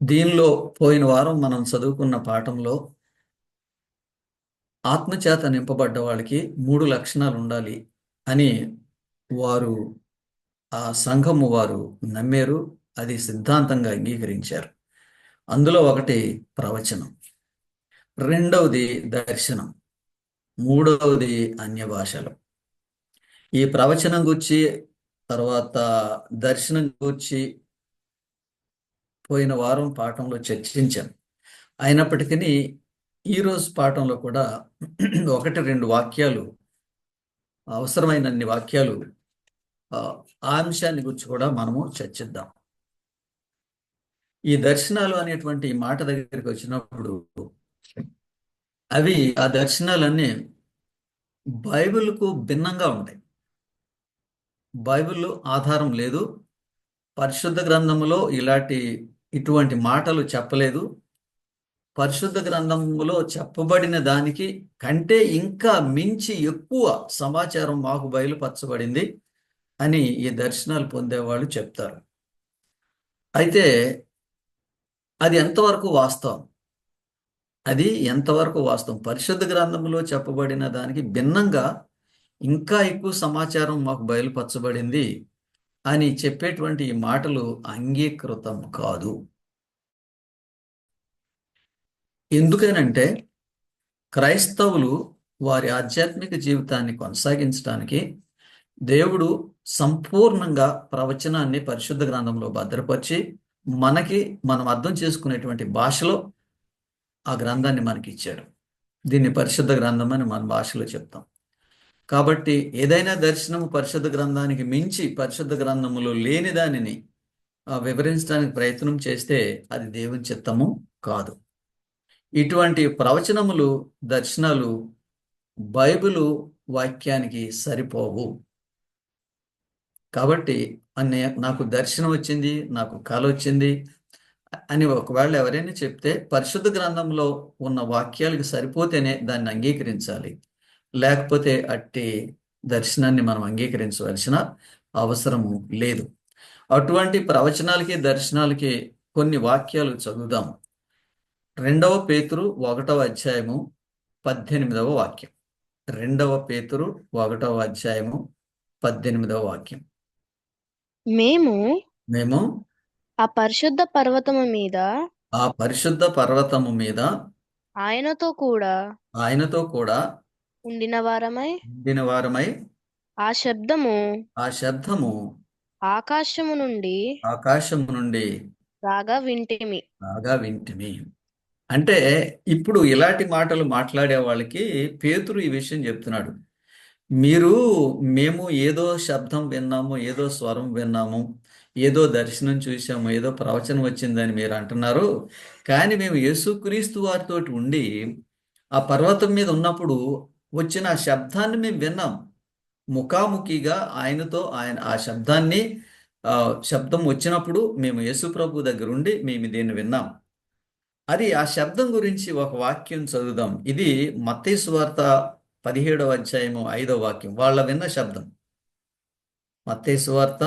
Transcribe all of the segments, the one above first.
దీనిలో పోయిన వారం మనం చదువుకున్న పాఠంలో ఆత్మచేత నింపబడ్డ వాళ్ళకి 3 లక్షణాలు ఉండాలి అని వారు ఆ సంఘము వారు నమ్మారు. అది సిద్ధాంతంగా అంగీకరించారు. అందులో ఒకటి ప్రవచనం, రెండవది దర్శనం, మూడవది అన్య భాషలు. ఈ ప్రవచనం గురించి తర్వాత దర్శనం గురించి పోయిన వారం పాఠంలో చర్చించాం. అయినప్పటికీ ఈరోజు పాఠంలో కూడా ఒకటి రెండు వాక్యాలు, అవసరమైనన్ని వాక్యాలు ఆ ఆ అంశాన్ని గురించి కూడా మనము చర్చిద్దాం. ఈ దర్శనాలు అనేటువంటి ఈ మాట దగ్గరికి వచ్చినప్పుడు ఆ దర్శనాలన్నీ బైబిల్కు భిన్నంగా ఉంటాయి. బైబిల్లో ఆధారం లేదు, పరిశుద్ధ గ్రంథములో ఇటువంటి మాటలు చెప్పలేదు. పరిశుద్ధ గ్రంథములో చెప్పబడిన దానికి కంటే ఇంకా మించి ఎక్కువ సమాచారం మాకు బయలుపరచబడింది అని ఈ దర్శనాలు పొందేవాళ్ళు చెప్తారు. అయితే అది ఎంతవరకు వాస్తవం? పరిశుద్ధ గ్రంథంలో చెప్పబడిన దానికి భిన్నంగా ఇంకా ఎక్కువ సమాచారం మాకు బయలుపరచబడింది అని చెప్పేటువంటి ఈ మాటలు అంగీకృతం కాదు. ఎందుకనంటే క్రైస్తవులు వారి ఆధ్యాత్మిక జీవితాన్ని కొనసాగించడానికి దేవుడు సంపూర్ణంగా ప్రవచనాన్ని పరిశుద్ధ గ్రంథంలో భద్రపరిచి మనం అర్థం చేసుకునేటువంటి భాషలో ఆ గ్రంథాన్ని మనకి ఇచ్చాడు. దీన్ని పరిశుద్ధ గ్రంథం అని మన భాషలో చెప్తాం. కాబట్టి ఏదైనా దర్శనము పరిశుద్ధ గ్రంథానికి మించి పరిశుద్ధ గ్రంథములో లేని దానిని వివరించడానికి ప్రయత్నం చేస్తే అది దేవుని చిత్తము కాదు. ఇటువంటి ప్రవచనములు, దర్శనాలు బైబిలు వాక్యానికి సరిపోవు. కాబట్టి నాకు దర్శనం వచ్చింది, నాకు కల వచ్చింది అని ఒకవేళ ఎవరైనా చెప్తే పరిశుద్ధ గ్రంథంలో ఉన్న వాక్యాలకు సరిపోతేనే దాన్ని అంగీకరించాలి. లేకపోతే అట్టి దర్శనాన్ని మనం అంగీకరించవలసిన అవసరము లేదు. అటువంటి ప్రవచనాలకి, దర్శనాలకి కొన్ని వాక్యాలు చదువుదాం. 2 పేతురు 1 అధ్యాయము 18వ వాక్యం. 2 పేతురు 1 అధ్యాయము 18వ వాక్యం. మేము మేము ఆ పరిశుద్ధ పర్వతము మీద ఆయనతో కూడా ఆయనతో కూడా ఉండిన వారమై ఉండిన వారమై ఆ శబ్దము ఆ శబ్దము ఆకాశము నుండి రాగా వింటిమి. అంటే ఇప్పుడు ఇలాంటి మాటలు మాట్లాడే వాళ్ళకి పేతురు ఈ విషయం చెప్తున్నాడు. మేము ఏదో శబ్దం విన్నాము, ఏదో స్వరం విన్నాము, ఏదో దర్శనం చూసాము, ఏదో ప్రవచనం వచ్చిందని మీరు అంటున్నారు. కానీ మేము యేసుక్రీస్తు వారితో ఉండి ఆ పర్వతం మీద ఉన్నప్పుడు వచ్చిన ఆ శబ్దాన్ని మేము విన్నాం. ముఖాముఖిగా ఆయన ఆ శబ్దం వచ్చినప్పుడు మేము యేసు ప్రభు దగ్గర ఉండి మేము దీన్ని విన్నాం. ఆ శబ్దం గురించి ఒక వాక్యం చదువుదాం. ఇది మత్తయి సువార్త 17 అధ్యాయము 5వ వాక్యం. వాళ్ళ విన్న శబ్దం. మత్తయి సువార్త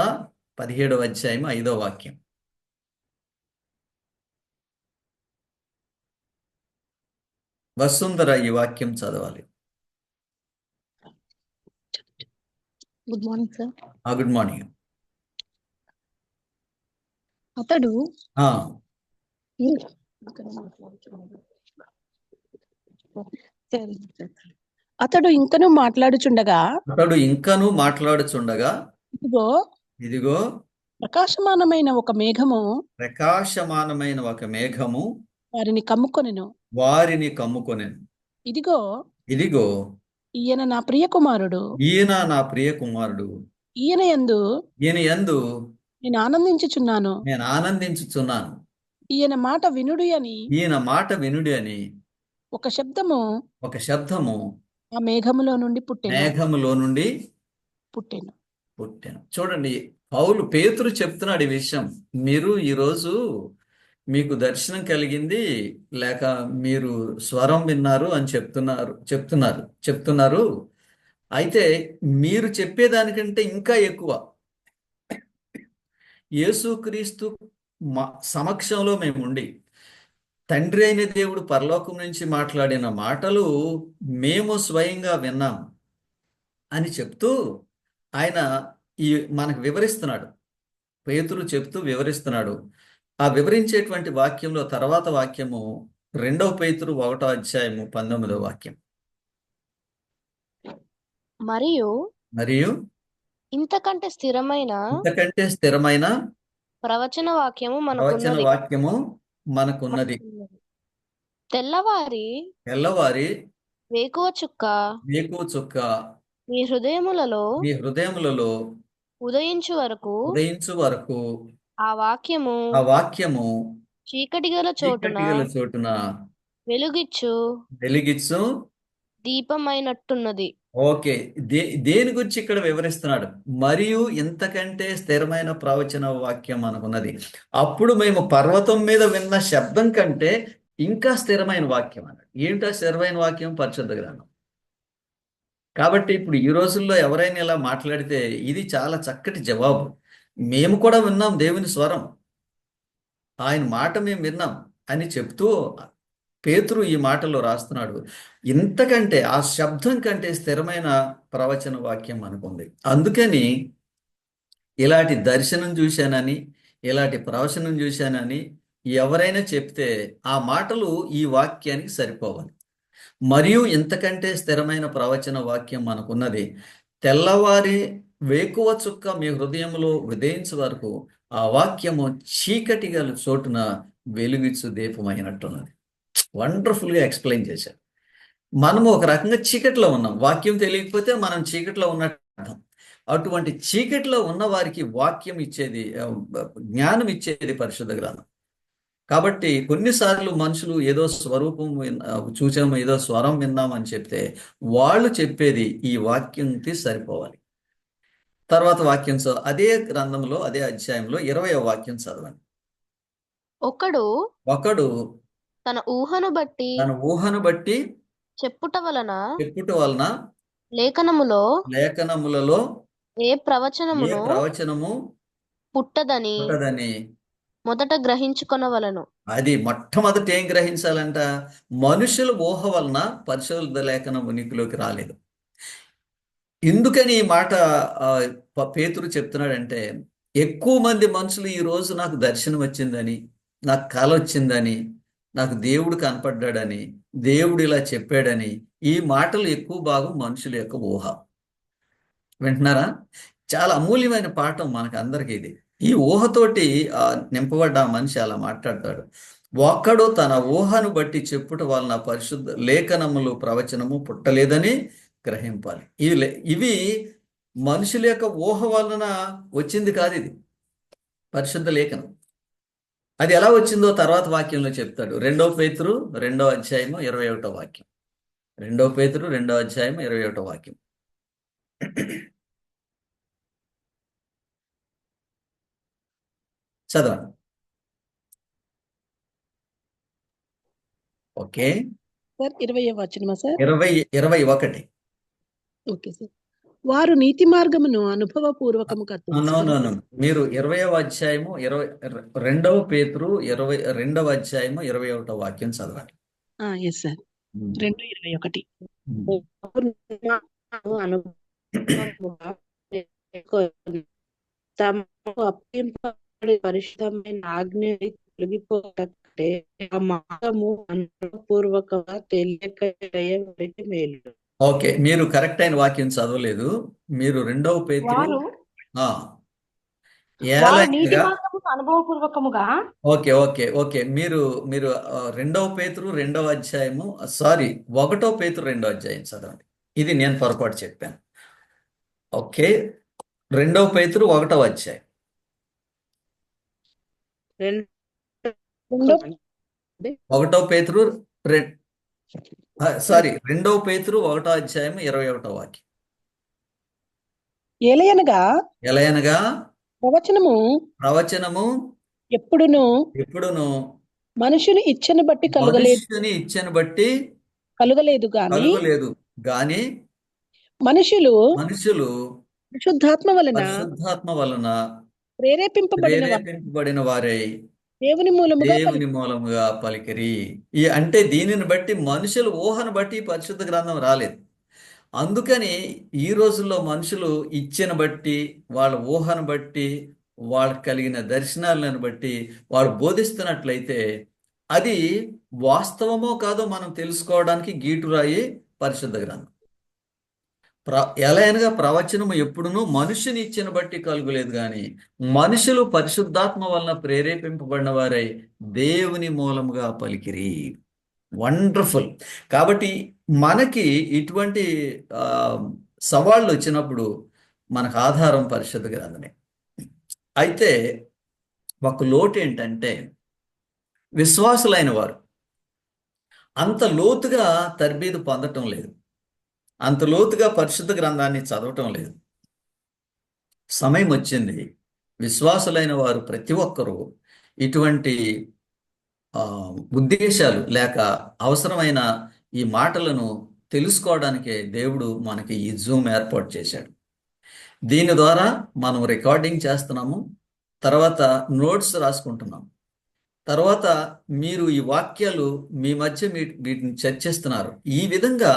17 అధ్యాయము 5వ వాక్యం. వసుంధర ఈ వాక్యం చదవాలి. Good morning sir. Good morning. అతడు అతడు ఇంకను మాట్లాడుచుండగా ఇదిగో ఇదిగో ప్రకాశమానమైన ఒక మేఘము వారిని కమ్ముకొనెను. ఇదిగో ఇదిగో ఈయన నా ప్రియ కుమారుడు, ఈయన యందు నేను ఆనందించుచున్నాను. ఈయన మాట వినుడి అని ఒక శబ్దము ఆ మేఘములో నుండి పుట్టెను. చూడండి, పేతురు చెప్తున్నాడు ఈ విషయం. మీరు ఈరోజు మీకు దర్శనం కలిగింది, లేక మీరు స్వరం విన్నారు అని చెప్తున్నారు. అయితే మీరు చెప్పేదానికంటే ఇంకా ఎక్కువ యేసుక్రీస్తు మా సమక్షంలో మేము ఉండి తండ్రి అయిన దేవుడు పరలోకం నుంచి మాట్లాడిన మాటలు మేము స్వయంగా విన్నాం అని చెప్తూ ఆయన ఈ మనకు వివరిస్తున్నాడు. పేతురు చెప్తూ వివరిస్తున్నాడు. ఆ వివరించేటువంటి వాక్యంలో తర్వాత వాక్యము 2 పేతురు 1 అధ్యాయము 19 వాక్యం. మరియు మరియు ఇంతకంటే స్థిరమైన ఇంతకంటే స్థిరమైన ప్రవచన వాక్యము ప్రవచన మనకున్నది. వాక్యము మనకున్నది. తెల్లవారి తెల్లవారి వేకువ చుక్క వేకువ చుక్క మీ హృదయములలో మీ హృదయములలో ఉదయించు వరకు ఉదయించు వరకు ఆ వాక్యము ఆ వాక్యము చీకటి గల చోటున చీకటి గల చోటున వెలుగిచ్చు వెలిగిచ్చు. దీపమైనట్టున్నది. ఓకే. దేని గురించి ఇక్కడ వివరిస్తున్నాడు? మరియు ఇంతకంటే స్థిరమైన ప్రవచన వాక్యం అనుకున్నది. అప్పుడు మేము పర్వతం మీద విన్న శబ్దం కంటే ఇంకా స్థిరమైన వాక్యం అన్నాడు. ఏమిటా స్థిరమైన వాక్యం? పరిశుద్ధ గ్రంథం. కాబట్టి ఇప్పుడు ఈ రోజుల్లో ఎవరైనా ఇలా మాట్లాడితే ఇది చాలా చక్కటి జవాబు. మేము కూడా విన్నాం దేవుని స్వరం, ఆయన మాట మేము విన్నాం అని చెప్తూ పేతురు ఈ మాటలో రాస్తున్నాడు. ఇంతకంటే ఆ శబ్దం కంటే స్థిరమైన ప్రవచన వాక్యం అనుకుంది. అందుకని ఇలాంటి దర్శనం చూశానని, ఇలాంటి ప్రవచనం చూశానని ఎవరైనా చెప్తే ఆ మాటలు ఈ వాక్యానికి సరిపోవాలి. మరియు ఇంతకంటే స్థిరమైన ప్రవచన వాక్యం మనకున్నది. తెల్లవారి వేకువ చుక్క మీ హృదయంలో ఉదయించు వరకు ఆ వాక్యము చీకటి గల చోటున వెలుగిచ్చు దీపమైనట్టున్నది. వండర్ఫుల్గా ఎక్స్ప్లెయిన్ చేశారు. మనము ఒక రకంగా చీకట్లో ఉన్నాం. వాక్యం తెలియకపోతే మనం చీకట్లో ఉన్నట్టు అర్థం. అటువంటి చీకట్లో ఉన్న వారికి వాక్యం ఇచ్చేది, జ్ఞానం ఇచ్చేది పరిశుద్ధ గ్రంథం. కాబట్టి కొన్నిసార్లు మనుషులు ఏదో స్వరూపం చూసాము, ఏదో స్వరం విన్నామని చెప్తే వాళ్ళు చెప్పేది ఈ వాక్యంకి సరిపోవాలి. తర్వాత వాక్యం అదే గ్రంథంలో అదే అధ్యాయంలో 20వ వాక్యం చదవండి. ఒకడు తన ఊహను బట్టి చెప్పుట వలన లేఖనములలో ఏ ప్రవచనము పుట్టదని మొదట గ్రహించుకొనవలెను. అది మొట్టమొదట ఏం గ్రహించాలంట? మనుషుల ఊహ వలన పరిశుద్ధ లేఖనం ఉనికిలోకి రాలేదు. ఎందుకని ఈ మాట పేతురు చెప్తున్నాడంటే, ఎక్కువ మంది మనుషులు ఈ రోజు నాకు దర్శనం వచ్చిందని, నాకు కల వచ్చిందని, నాకు దేవుడు కనపడ్డాడని, దేవుడు ఇలా చెప్పాడని, ఈ మాటలు ఎక్కువ భాగం మనుషుల యొక్క ఊహ. వింటున్నారా? చాలా అమూల్యమైన పాఠం మనకు అందరికీ ఇది. ఈ ఊహతోటి నింపబడ్డ మనిషి అలా మాట్లాడతాడు. ఒక్కడు తన ఊహను బట్టి చెప్పుట వలన పరిశుద్ధ లేఖనములు ప్రవచనము పుట్టలేదని గ్రహింపాలి. ఇవి మనుషుల యొక్క ఊహ వలన వచ్చింది కాదు, ఇది పరిశుద్ధ లేఖనం. అది ఎలా వచ్చిందో తర్వాత వాక్యంలో చెప్తాడు. 2 పేతురు 2 అధ్యాయము 21 వాక్యం. 2 పేతురు 2 అధ్యాయము 21 వాక్యం. చదవండి. ఓకే సార్ 20వ వచనమా సార్? 21. Okay sir. వారు నీతి మార్గమును అనుభవపూర్వకముగా తెలుసుకొని. మీరు 20వ అధ్యాయము 2 పేతురు 2 అధ్యాయము 21 వాక్యం చదవండి. Yes sir. 2:21. తమకు అప్పగింపబడే పరిశుద్ధమైన ఆజ్ఞని తొలగిపోతే ఆ మార్గము అనుభవపూర్వకంగా తెలియక వారికి మేలు. ఓకే, మీరు కరెక్ట్ అయిన వాక్యం చదవలేదు. మీరు 2 పేతురు అనుభవపూర్వకముగా. ఓకే ఓకే ఓకే మీరు మీరు 2 పేతురు 2 అధ్యాయము 1 పేతురు 2 అధ్యాయం చదవండి. ఇది నేను పొరపాటు చెప్పాను. ఓకే, 2 పేతురు 1 అధ్యాయం. 1 పేతురు 2 పేతురు 1 అధ్యాయం 21 వాక్యం. ఎలయనగా ప్రవచనము ఎప్పుడును మనుషుని ఇచ్చను బట్టి కలుగలేదు గాని మనుషులు పరిశుద్ధాత్మ వలన ప్రేరేపింపబడిన వారై దేవుని మూలముగా దేవుని మూలముగా పలికిరి. అంటే దీనిని బట్టి మనుషులు ఊహను బట్టి పరిశుద్ధ గ్రంథం రాలేదు. అందుకని ఈ రోజుల్లో మనుషులు ఇచ్చిన బట్టి, వాళ్ళ ఊహను బట్టి, వాళ్ళకి కలిగిన దర్శనాలను బట్టి వాళ్ళు బోధిస్తున్నట్లయితే అది వాస్తవమో కాదో మనం తెలుసుకోవడానికి గీటురాయి పరిశుద్ధ గ్రంథం. ఎలా అనగా ప్రవచనము ఎప్పుడునూ మనుషుని ఇచ్చిన బట్టి కలుగులేదు కానీ మనుషులు పరిశుద్ధాత్మ వలన ప్రేరేపింపబడిన వారై దేవుని మూలముగా పలికిరి. వండర్ఫుల్. కాబట్టి మనకి ఇటువంటి సవాళ్ళు వచ్చినప్పుడు మనకు ఆధారం పరిశుద్ధ గ్రంథమే. అయితే ఒక లోటు ఏంటంటే విశ్వాసులైన వారు అంత లోతుగా తర్బీదు పొందటం లేదు, అంత లోతుగా పరిశుద్ధ గ్రంథాన్ని చదవటం లేదు. సమయం వచ్చింది, విశ్వాసులైన వారు ప్రతి ఒక్కరూ ఇటువంటి ఉద్దేశాలు లేక అవసరమైన ఈ మాటలను తెలుసుకోవడానికే దేవుడు మనకి ఈ జూమ్ ఏర్పాటు చేశాడు. దీని ద్వారా మనం రికార్డింగ్ చేస్తున్నాము, తర్వాత నోట్స్ రాసుకుంటున్నాం, తర్వాత మీరు ఈ వాక్యాలు మీ మధ్య వీటిని చర్చిస్తున్నారు. ఈ విధంగా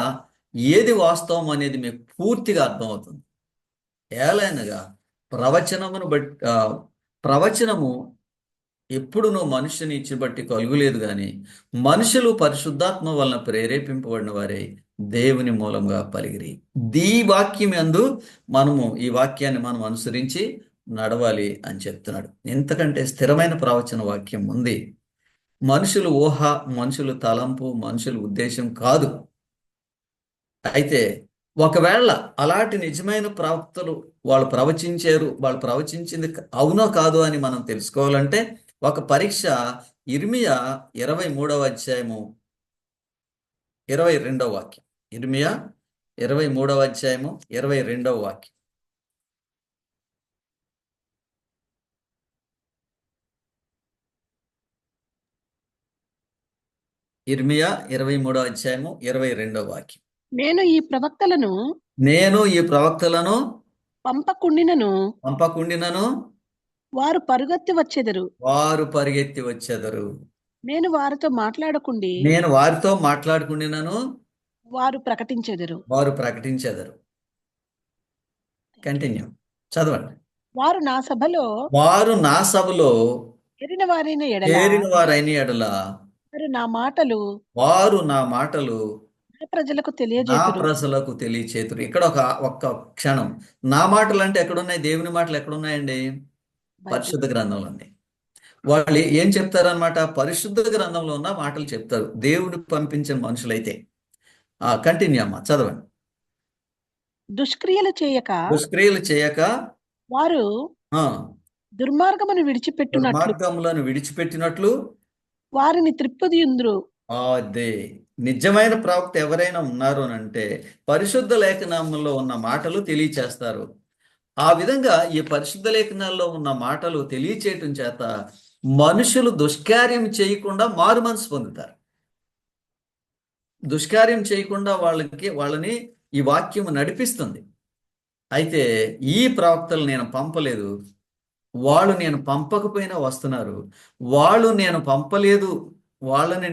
ఏది వాస్తవం అనేది మీకు పూర్తిగా అర్థమవుతుంది. ఏలైనగా ప్రవచనము ఎప్పుడునో మనుషుని ఇచ్చి బట్టి కలుగులేదు కానీ మనుషులు పరిశుద్ధాత్మ వలన ప్రేరేపింపబడిన వారే దేవుని మూలంగా పలిగిరి. వాక్యం యందు ఈ వాక్యాన్ని మనం అనుసరించి నడవాలి అని చెప్తున్నాడు. ఎంతకంటే స్థిరమైన ప్రవచన వాక్యం ఉంది. మనుషులు ఊహ, మనుషుల తలంపు, మనుషుల ఉద్దేశం కాదు. అయితే ఒకవేళ అలాంటి నిజమైన ప్రవక్తలు వాళ్ళు ప్రవచించారు, వాళ్ళు ప్రవచించింది అవునో కాదు అని మనం తెలుసుకోవాలంటే ఒక పరీక్ష ఇర్మియా 23వ అధ్యాయము 22వ వాక్యం. ఇర్మియా 23వ అధ్యాయము 22వ వాక్యం. ఇర్మియా 23వ అధ్యాయము 22వ వాక్యం. నేను ఈ ప్రవక్తలను పంపకుండినను వారు పరిగెత్తి వచ్చెదరు. నేను వారితో మాట్లాడుకుండినను వారు ప్రకటించెదరు. కంటిన్యూ చదవండి. వారు నా సభలో చేరిన వారైన ఎడల వారు నా మాటలు ప్రజలకు తెలియచేతురు. ఇక్కడ ఒక్క క్షణం, నా మాటలు అంటే ఎక్కడున్నాయి? దేవుని మాటలు ఎక్కడున్నాయండి? పరిశుద్ధ గ్రంథంలో ఉన్నాయి. వాళ్ళు ఏం చెప్తారనమాట? పరిశుద్ధ గ్రంథంలో ఉన్న మాటలు చెప్తారు దేవుడు పంపించిన మనుషులైతే. కంటిన్యూ అమ్మా, చదవండి. దుష్క్రియలు చేయక వారు దుర్మార్గములను విడిచిపెట్టినట్లు వారిని త్రిప్పదియుందురు. అదే నిజమైన ప్రవక్త ఎవరైనా ఉన్నారు అని అంటే పరిశుద్ధ లేఖనంలో ఉన్న మాటలు తెలియచేస్తారు. ఆ విధంగా ఈ పరిశుద్ధ లేఖనాల్లో ఉన్న మాటలు తెలియచేయటం చేత మనుషులు దుష్కార్యం చేయకుండా మారు మనసు పొందుతారు. దుష్కార్యం చేయకుండా వాళ్ళని ఈ వాక్యము నడిపిస్తుంది. అయితే ఈ ప్రవక్తలు నేను పంపలేదు, వాళ్ళు నేను పంపకపోయినా వస్తున్నారు. వాళ్ళని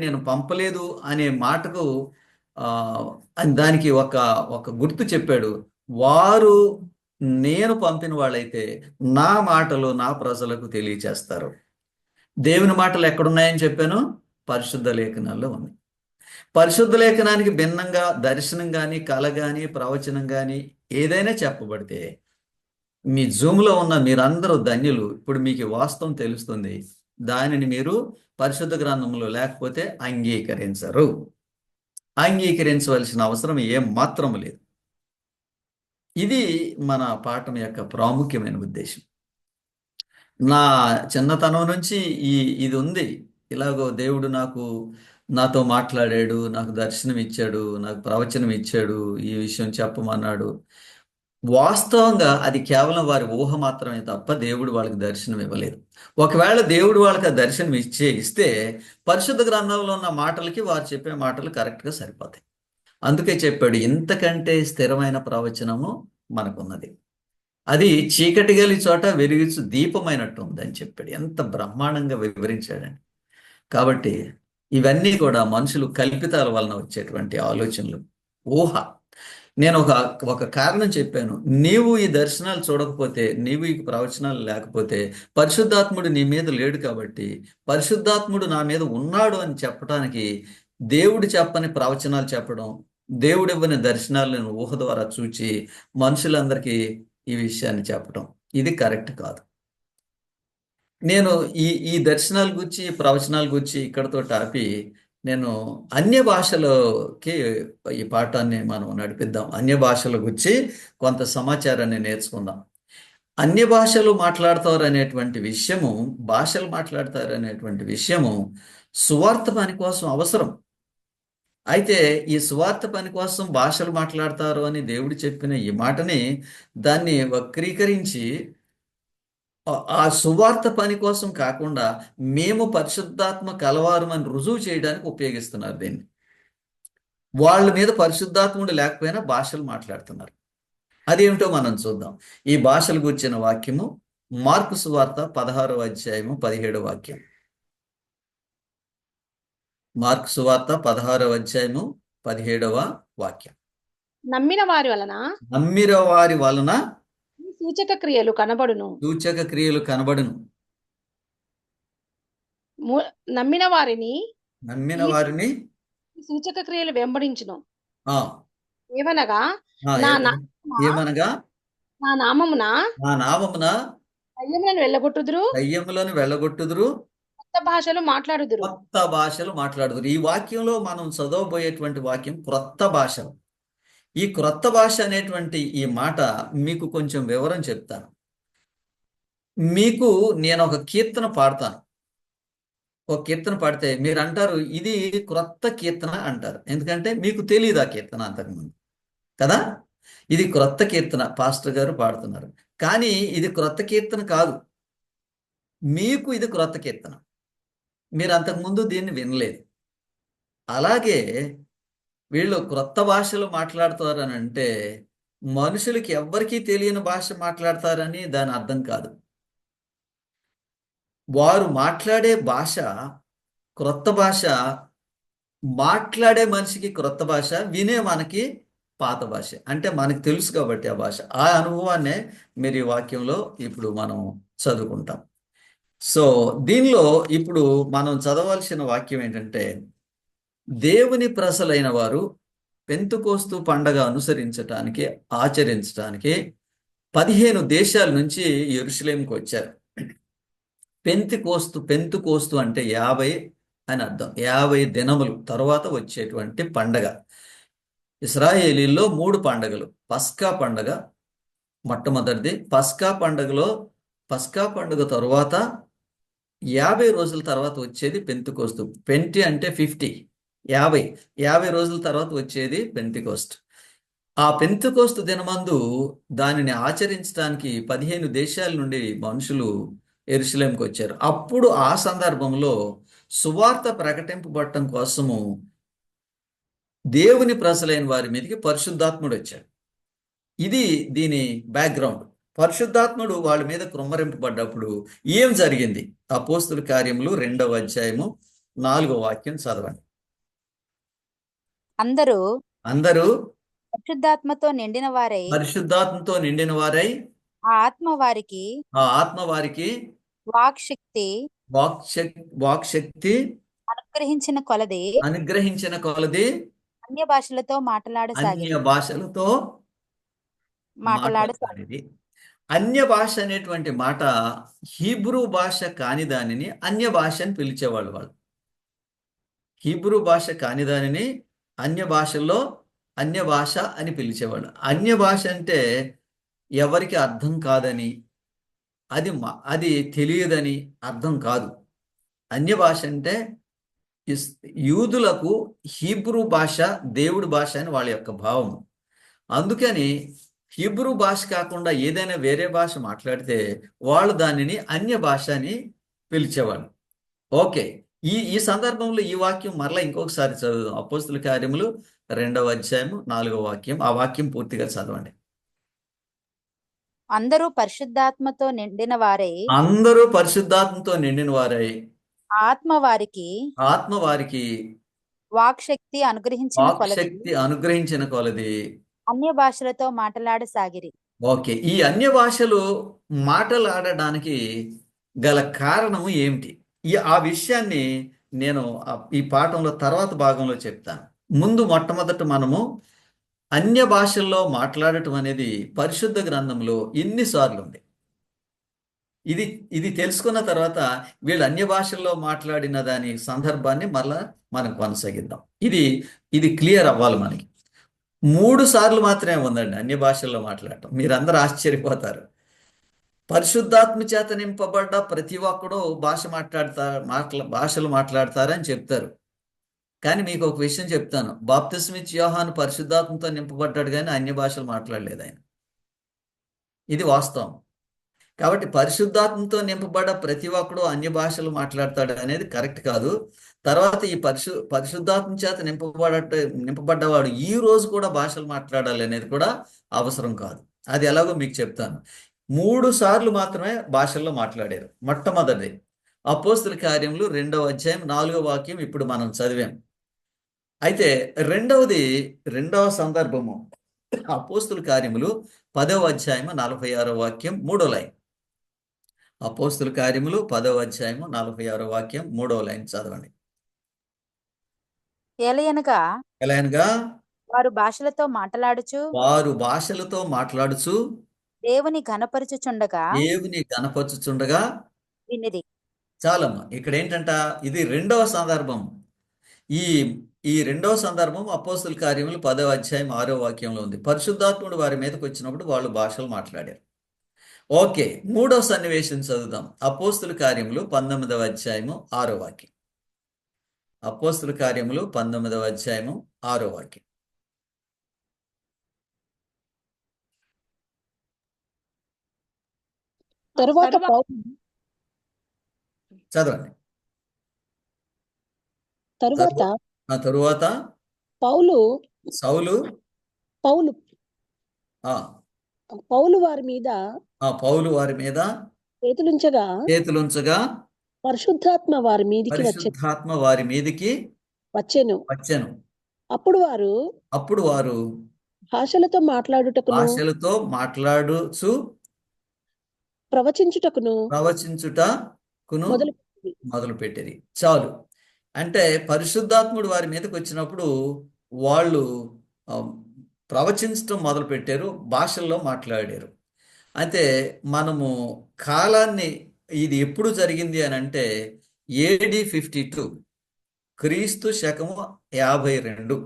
నేను పంపలేదు అనే మాటకు దానికి ఒక గుర్తు చెప్పాడు. వారు నేను పంపిన వాళ్ళైతే నా మాటలు నా ప్రజలకు తెలియచేస్తారు. దేవుని మాటలు ఎక్కడున్నాయని చెప్పాను? పరిశుద్ధ లేఖనాల్లో ఉంది. పరిశుద్ధ లేఖనానికి భిన్నంగా దర్శనం కానీ, కళ కానీ, ప్రవచనం కానీ ఏదైనా చెప్పబడితే మీ జూమ్లో ఉన్న మీరందరూ ధన్యులు. ఇప్పుడు మీకు వాస్తవం తెలుస్తుంది. దానిని మీరు పరిశుద్ధ గ్రంథంలో లేకపోతే అంగీకరించవలసిన అవసరం ఏం మాత్రం లేదు. ఇది మన పాఠం యొక్క ప్రాముఖ్యమైన ఉద్దేశం. నా చిన్నతనం నుంచి ఇది ఉంది. ఇలాగో దేవుడు నాతో మాట్లాడాడు, నాకు దర్శనం ఇచ్చాడు, నాకు ప్రవచనం ఇచ్చాడు, ఈ విషయం చెప్పమన్నాడు. వాస్తవంగా అది కేవలం వారి ఊహ మాత్రమే తప్ప దేవుడు వాళ్ళకి దర్శనం ఇవ్వలేదు. ఒకవేళ దేవుడు వాళ్ళకి ఆ దర్శనం ఇస్తే పరిశుద్ధ గ్రంథంలో ఉన్న మాటలకి వారు చెప్పే మాటలు కరెక్ట్గా సరిపోతాయి. అందుకే చెప్పాడు, ఇంతకంటే స్థిరమైన ప్రవచనము మనకున్నది. అది చీకటి గలి చోట వెలుగుచు దీపమైనట్టు ఉందని చెప్పాడు. ఎంత బ్రహ్మాండంగా వివరించాడండి. కాబట్టి ఇవన్నీ కూడా మనుషులు కల్పితాల వలన వచ్చేటువంటి ఆలోచనలు, ఊహ. నేను ఒక కారణం చెప్పాను. నీవు ఈ దర్శనాలు చూడకపోతే, నీవు ఈ ప్రవచనాలు లేకపోతే పరిశుద్ధాత్ముడు నీ మీద లేడు. కాబట్టి పరిశుద్ధాత్ముడు నా మీద ఉన్నాడు అని చెప్పడానికి దేవుడు చెప్పని ప్రవచనాలు చెప్పడం, దేవుడు ఇవ్వని దర్శనాలను ఊహ ద్వారా చూచి మనుషులందరికీ ఈ విషయాన్ని చెప్పడం, ఇది కరెక్ట్ కాదు. నేను ఈ దర్శనాల గురించి, ప్రవచనాల గురించి ఇక్కడతో ఆపి నేను అన్య భాషలకి ఈ పాఠాన్ని మనం నడిపిద్దాం. అన్య భాషల గురించి కొంత సమాచారాన్ని నేర్చుకుందాం. అన్య భాషలు మాట్లాడతారు అనేటువంటి విషయము, భాషలు మాట్లాడతారు అనేటువంటి విషయము సువార్త పని కోసం అవసరం. అయితే ఈ సువార్త పని కోసం భాషలు మాట్లాడతారు అని దేవుడు చెప్పిన ఈ మాటని దాన్ని వక్రీకరించి ఆ సువార్త పని కోసం కాకుండా మేము పరిశుద్ధాత్మ కలవారం అని రుజువు చేయడానికి ఉపయోగిస్తున్నారు దీన్ని. వాళ్ళ మీద పరిశుద్ధాత్ముడు లేకపోయినా భాషలు మాట్లాడుతున్నారు. అదేమిటో మనం చూద్దాం. ఈ భాషలు గురించిన వాక్యము మార్కు సువార్త 16వ అధ్యాయము 17వ వాక్యం. మార్కు సువార్త 16వ అధ్యాయము 17వ వాక్యం. నమ్మిన వారి వలన సూచక క్రియలు కనబడును. నమ్మిన వారిని సూచక క్రియలు వెంబడించును. ఏమనగా నా నామమున దయ్యములను వెళ్ళగొట్టుదురు, కొత్త భాషలు మాట్లాడుదురు. ఈ వాక్యంలో మనం చదవబోయేటువంటి వాక్యం క్రొత్త భాషలు. ఈ క్రొత్త భాష అనేటువంటి ఈ మాట మీకు కొంచెం వివరం చెప్తాను. మీకు నేను ఒక కీర్తన పాడతాను. ఒక కీర్తన పాడితే మీరు అంటారు ఇది క్రొత్త కీర్తన అంటారు. ఎందుకంటే మీకు తెలియదు ఆ కీర్తన అంతకుముందు కదా. ఇది క్రొత్త కీర్తన, పాస్టర్ గారు పాడుతున్నారు. కానీ ఇది క్రొత్త కీర్తన కాదు, మీకు ఇది క్రొత్త కీర్తన. మీరు అంతకుముందు దీన్ని వినలేదు. అలాగే వీళ్ళు క్రొత్త భాషలు మాట్లాడతారని అంటే మనుషులకి ఎవ్వరికీ తెలియని భాష మాట్లాడతారని దాని అర్థం కాదు. వారు మాట్లాడే భాష క్రొత్త భాష. మాట్లాడే మనిషికి క్రొత్త భాష, వినే మనకి పాత భాష. అంటే మనకి తెలుసు కాబట్టి ఆ భాష. ఆ అనుభవాన్నే మీరు ఈ వాక్యంలో ఇప్పుడు మనం చదువుకుంటాం. సో దీనిలో ఇప్పుడు మనం చదవాల్సిన వాక్యం ఏంటంటే, దేవుని ప్రజలైన వారు పెంతుకోస్తు పండగ ఆచరించడానికి 15 దేశాల నుంచి యెరూషలేముకు వచ్చారు. పెంతుకోస్తు అంటే 50 అని అర్థం. 50 దినములు తర్వాత వచ్చేటువంటి పండగ. ఇశ్రాయేలీల్లో 3 పండగలు. పస్కా పండగ మొట్టమొదటిది. పస్కా పండుగ తరువాత 50 రోజుల తర్వాత వచ్చేది పెంతుకోస్తు. పెంటి అంటే 50, 50 రోజుల తర్వాత వచ్చేది పెంతికోస్తు. ఆ పెంతికోస్తు దినమందు దానిని ఆచరించడానికి 15 దేశాల నుండి మనుషులు యెరూషలేముకు వచ్చారు. అప్పుడు ఆ సందర్భంలో సువార్త ప్రకటింపబడటం కోసము దేవుని ప్రజలైన వారి మీదకి పరిశుద్ధాత్ముడు వచ్చాడు. ఇది దీని బ్యాక్గ్రౌండ్. పరిశుద్ధాత్ముడు వాళ్ళ మీద కృమ్మరింపబడ్డప్పుడు ఏం జరిగింది? అపోస్తుల కార్యములు 2వ అధ్యాయము 4వ వాక్యం చదవండి. అందరూ పరిశుద్ధాత్మతో నిండిన వారై ఆ ఆత్మ వారికి వాక్శక్తి అనుగ్రహించిన కొలది అన్య భాషలతో మాట్లాడసాగింది. అన్య భాష అనేటువంటి మాట హీబ్రూ భాష కాని దానిని అన్య భాష అని పిలిచేవాళ్ళు. వాళ్ళు హీబ్రూ భాష కాని దానిని అన్య భాషల్లో అన్య భాష అని పిలిచేవాళ్ళు. అన్య భాష అంటే ఎవరికి అర్థం కాదని, అది తెలియదని అర్థం కాదు. అన్య భాష అంటే యూదులకు హీబ్రూ భాష దేవుడి భాష అని వాళ్ళ యొక్క భావం. అందుకని హీబ్రూ భాష కాకుండా ఏదైనా వేరే భాష మాట్లాడితే వాళ్ళు దానిని అన్య భాష అని పిలిచేవాళ్ళు. ఓకే, ఈ సందర్భంలో ఈ వాక్యం మరలా ఇంకొకసారి చదువుదాం. అపోస్తుల కార్యములు 2వ అధ్యాయము 4వ వాక్యం. ఆ వాక్యం పూర్తిగా చదవండి. అందరూ పరిశుద్ధాత్మతో నిండిన వారై అందరూ పరిశుద్ధాత్మతో నిండిన వారై ఆత్మ వారికి ఆత్మ వారికి వాక్శక్తి అనుగ్రహించిన కొలది అన్య భాషలతో మాట్లాడసాగిరి. ఓకే, ఈ అన్య భాషలు మాటలాడడానికి గల కారణం ఏమిటి? ఆ విషయాన్ని నేను ఈ పాఠంలో తర్వాత భాగంలో చెప్తాను. ముందు మొట్టమొదట మనము అన్య భాషల్లో మాట్లాడటం అనేది పరిశుద్ధ గ్రంథంలో ఎన్నిసార్లు ఉంది ఇది తెలుసుకున్న తర్వాత వీళ్ళు అన్య భాషల్లో మాట్లాడిన దాని సందర్భాన్ని మళ్ళా మనం కొనసాగిద్దాం. ఇది క్లియర్ అవ్వాలి మనకి. 3 సార్లు మాత్రమే ఉందండి అన్య భాషల్లో మాట్లాడటం. మీరందరూ ఆశ్చర్యపోతారు. పరిశుద్ధాత్మ చేత నింపబడ్డ ప్రతి ఒక్కడూ భాషలు మాట్లాడతారని చెప్తారు. కానీ మీకు ఒక విషయం చెప్తాను, బాప్తిస్మిచ్ యోహాను పరిశుద్ధాత్మతో నింపబడ్డాడు కానీ అన్య భాషలు మాట్లాడలేదు ఆయన. ఇది వాస్తవం. కాబట్టి పరిశుద్ధాత్మతో నింపబడ్డ ప్రతి ఒక్కడు అన్య భాషలు మాట్లాడతాడు అనేది కరెక్ట్ కాదు. తర్వాత ఈ పరిశుద్ధాత్మ చేత నింపబడ్డవాడు ఈ రోజు కూడా భాషలు మాట్లాడాలి అనేది కూడా అవసరం కాదు. అది ఎలాగో మీకు చెప్తాను. 3 సార్లు మాత్రమే భాషల్లో మాట్లాడారు. మొట్టమొదటిది అపోస్తుల కార్యములు 2వ అధ్యాయం 4వ వాక్యం ఇప్పుడు మనం చదివాం. అయితే రెండవ సందర్భము అపోస్తుల కార్యములు 10వ అధ్యాయం 46వ వాక్యం 3వ లైన్. అపోస్తుల కార్యములు 10వ అధ్యాయం 46వ వాక్యం 3వ లైన్ చదవండి. ఎలయనగా వారు భాషలతో మాట్లాడుచు దేవుని ఘనపరచుచుండగా వినిరి. చాలమ్మా, ఇక్కడ ఏంటంట, ఇది రెండవ సందర్భం. ఈ రెండవ సందర్భం అపోస్తుల కార్యములు 10వ అధ్యాయం 6వ వాక్యంలో ఉంది. పరిశుద్ధాత్ముడు వారి మీదకి వచ్చినప్పుడు వాళ్ళు భాషలు మాట్లాడారు. ఓకే, 3వ సన్నివేశం చదువుదాం. అపోస్తుల కార్యములు 19వ అధ్యాయము 6వ వాక్యం. అపోస్తుల కార్యములు 19వ అధ్యాయము 6వ వాక్యం. చదవండి. తరువాత సౌలు వారి మీద చేతులుంచగా పరిశుద్ధాత్మ వారి మీదికి వచ్చెను. అప్పుడు వారు భాషలతో మాట్లాడుచు ప్రవచించుటకును మొదలు పెట్టిరి. చాలు. అంటే పరిశుద్ధాత్ముడు వారి మీదకి వచ్చినప్పుడు వాళ్ళు ప్రవచించడం మొదలు పెట్టారు, భాషల్లో మాట్లాడారు. అయితే మనము కాలాన్ని, ఇది ఎప్పుడు జరిగింది అని అంటే AD 52, క్రీస్తు శకము 52.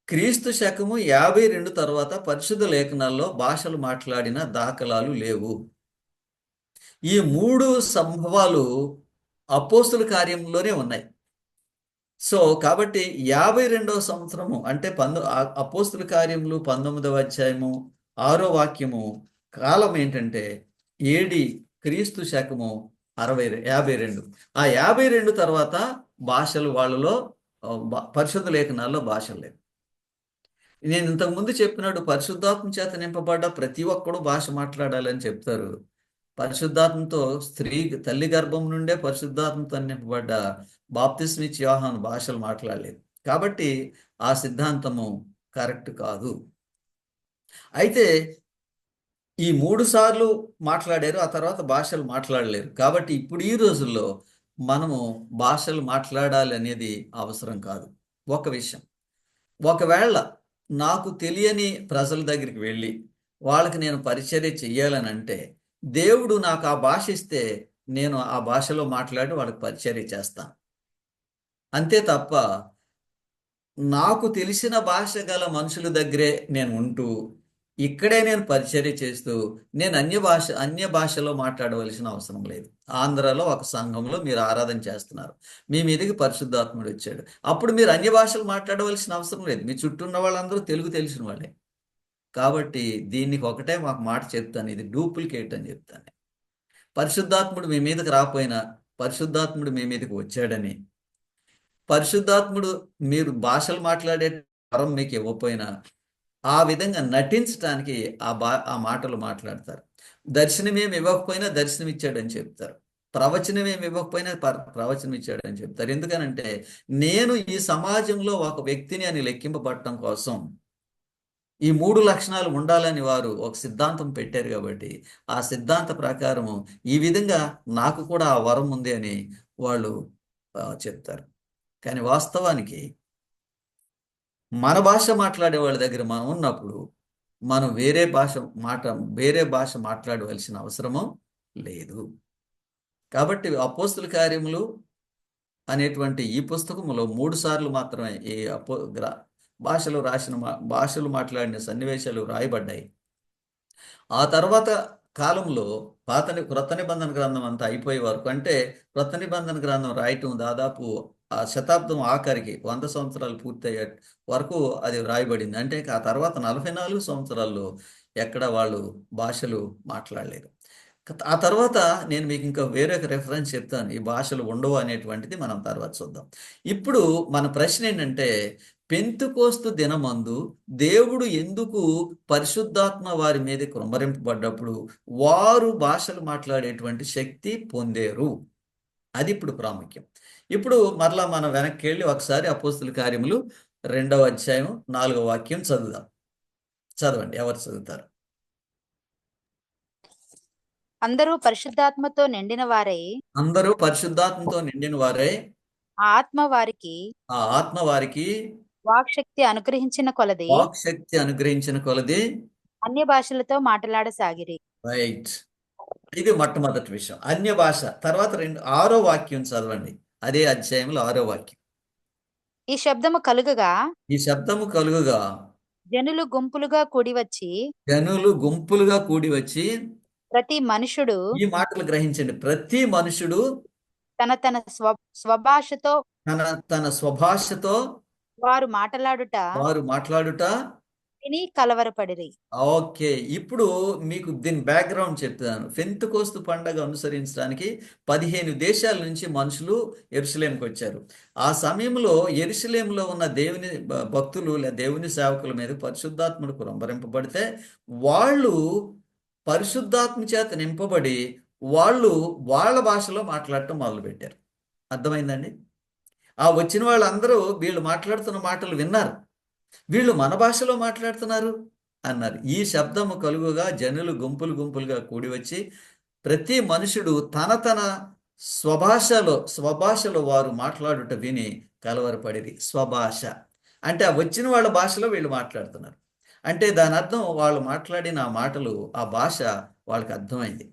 క్రీస్తు శకము 52 తర్వాత పరిశుద్ధ లేఖనాల్లో భాషలు మాట్లాడిన దాఖలాలు లేవు. ఈ 3 సంభవాలు అపోస్తుల కార్యంలోనే ఉన్నాయి. సో కాబట్టి 52వ సంవత్సరము అంటే అపోస్తుల కార్యములు 19వ అధ్యాయము 6వ వాక్యము కాలం ఏంటంటే AD క్రీస్తు శకము 52. ఆ 52 తర్వాత భాషలు వాళ్ళలో పరిశుద్ధ లేఖనాల్లో భాషలు లేవు. నేను ఇంతకుముందు చెప్పినట్టు పరిశుద్ధాత్మ చేత నింపబడ్డ ప్రతి ఒక్కడు భాష మాట్లాడాలని చెప్తారు. పరిశుద్ధాత్మతో తల్లి గర్భం నుండే పరిశుద్ధాత్మతో నింపబడ్డ బాప్తిస్మిచ్ యోహాను భాషలు మాట్లాడలేదు. కాబట్టి ఆ సిద్ధాంతము కరెక్ట్ కాదు. అయితే ఈ 3 సార్లు మాట్లాడారు, ఆ తర్వాత భాషలు మాట్లాడలేరు. కాబట్టి ఇప్పుడు ఈ రోజుల్లో మనము భాషలు మాట్లాడాలి అనేది అవసరం కాదు. ఒక విషయం, ఒకవేళ నాకు తెలియని ప్రజల దగ్గరికి వెళ్ళి వాళ్ళకి నేను పరిచర్య చెయ్యాలని అంటే దేవుడు నాకు ఆ భాష ఇస్తే నేను ఆ భాషలో మాట్లాడి వాళ్ళకి పరిచర్య చేస్తాను. అంతే తప్ప నాకు తెలిసిన భాష గల మనుషుల దగ్గరే నేను ఉంటూ ఇక్కడే నేను పరిచర్య చేస్తూ నేను అన్య భాషలో మాట్లాడవలసిన అవసరం లేదు. ఆంధ్రాలో ఒక సంఘంలో మీరు ఆరాధన చేస్తున్నారు, మీ మీదకి పరిశుద్ధాత్ముడు వచ్చాడు, అప్పుడు మీరు అన్య భాషలు మాట్లాడవలసిన అవసరం లేదు. మీ చుట్టూ ఉన్న వాళ్ళందరూ తెలుగు తెలిసిన వాళ్ళే. కాబట్టి దీనికి ఒకటే మాకు మాట చెప్తాను, ఇది డూప్లికేట్ అని చెప్తాను. పరిశుద్ధాత్ముడు మీ మీదకి రాపోయినా పరిశుద్ధాత్ముడు మీ మీదకి వచ్చాడని, పరిశుద్ధాత్ముడు మీరు భాషలు మాట్లాడే వరం మీకు ఇవ్వకపోయినా ఆ విధంగా నటించడానికి ఆ మాటలు మాట్లాడతారు. దర్శనమేమి ఇవ్వకపోయినా దర్శనం ఇచ్చాడని చెప్తారు. ప్రవచనమేమి ఇవ్వకపోయినా ప్రవచనం ఇచ్చాడని చెప్తారు. ఎందుకనంటే నేను ఈ సమాజంలో ఒక వ్యక్తిని అని లెక్కింపబడటం కోసం ఈ 3 లక్షణాలు ఉండాలని వారు ఒక సిద్ధాంతం పెట్టారు కాబట్టి ఆ సిద్ధాంత ప్రకారము ఈ విధంగా నాకు కూడా ఆ వరం ఉంది అని వాళ్ళు చెప్తారు. కానీ వాస్తవానికి మన భాష మాట్లాడే వాళ్ళ దగ్గర మనం ఉన్నప్పుడు మనం వేరే భాష మాట్లాడవలసిన అవసరము లేదు. కాబట్టి అపోస్తుల కార్యములు అనేటువంటి ఈ పుస్తకములో 3 సార్లు మాత్రమే ఈ భాషలు మాట్లాడిన సన్నివేశాలు రాయబడ్డాయి. ఆ తర్వాత కాలంలో క్రొత్త నిబంధన గ్రంథం అంతా అయిపోయే వరకు, అంటే క్రొత్త నిబంధన గ్రంథం రాయటం దాదాపు ఆ శతాబ్దం ఆఖరికి 100 సంవత్సరాలు పూర్తయ్యే వరకు అది రాయబడింది. అంటే ఆ తర్వాత 44 సంవత్సరాల్లో ఎక్కడ వాళ్ళు భాషలు మాట్లాడలేదు. ఆ తర్వాత నేను మీకు ఇంకా వేరే రెఫరెన్స్ చెప్తాను. ఈ భాషలు ఉండవు అనేటువంటిది మనం తర్వాత చూద్దాం. ఇప్పుడు మన ప్రశ్న ఏంటంటే, పెంతుకోస్తు దినమందు దేవుడు ఎందుకు పరిశుద్ధాత్మ వారి మీద కృంభరింపబడ్డప్పుడు వారు భాషలు మాట్లాడేటువంటి శక్తి పొందేరు? అది ఇప్పుడు ప్రాముఖ్యం. ఇప్పుడు మరలా మనం వెనక్కి వెళ్ళి ఒకసారి అపోస్తుల కార్యములు 2వ అధ్యాయం 4వ వాక్యం చదువుదాం. చదవండి, ఎవరు చదువుతారు? అందరూ పరిశుద్ధాత్మతో నిండిన వారై ఆ ఆత్మ వారికి వాక్శక్తి అనుగ్రహించిన కొలది అన్య భాషలతో మాట్లాడసాగిరి. రైట్. ఇది మొట్టమొదటి విషయం, అన్య భాష. తర్వాత 6వ వాక్యం చదవండి, అదే అధ్యాయంలో 6వ వాక్యం. ఈ శబ్దము కలుగగా జనులు గుంపులుగా కూడి వచ్చి ప్రతి మనుషుడు, ఈ మాటలు గ్రహించండి, ప్రతి మనుషుడు తన స్వభాషతో వారు మాట్లాడుట విని కలవరపడిరి. ఓకే, ఇప్పుడు మీకు దీని బ్యాక్గ్రౌండ్ చెప్తాను. పెంతెకోస్తు పండగ అనుసరించడానికి 15 దేశాల నుంచి మనుషులు యెరూషలేముకి వచ్చారు. ఆ సమయంలో యెరూషలేములో ఉన్న దేవుని భక్తులు లేదా దేవుని సేవకుల మీద పరిశుద్ధాత్మను కురంభరింపబడితే వాళ్ళు పరిశుద్ధాత్మ చేత నింపబడి వాళ్ళు వాళ్ళ భాషలో మాట్లాడటం మొదలుపెట్టారు. అర్థమైందండి? ఆ వచ్చిన వాళ్ళందరూ వీళ్ళు మాట్లాడుతున్న మాటలు విన్నారు, వీళ్ళు మన భాషలో మాట్లాడుతున్నారు అన్నారు. ఈ శబ్దము కలుగుగా జనులు గుంపులుగా కూడి వచ్చి ప్రతి మనుషుడు తన స్వభాషలో వారు మాట్లాడుట విని కలవరపడిరి. స్వభాష అంటే ఆ వచ్చిన వాళ్ళ భాషలో వీళ్ళు మాట్లాడుతున్నారు. అంటే దాని అర్థం వాళ్ళు మాట్లాడిన ఆ మాటలు, ఆ భాష వాళ్ళకి అర్థమైంది.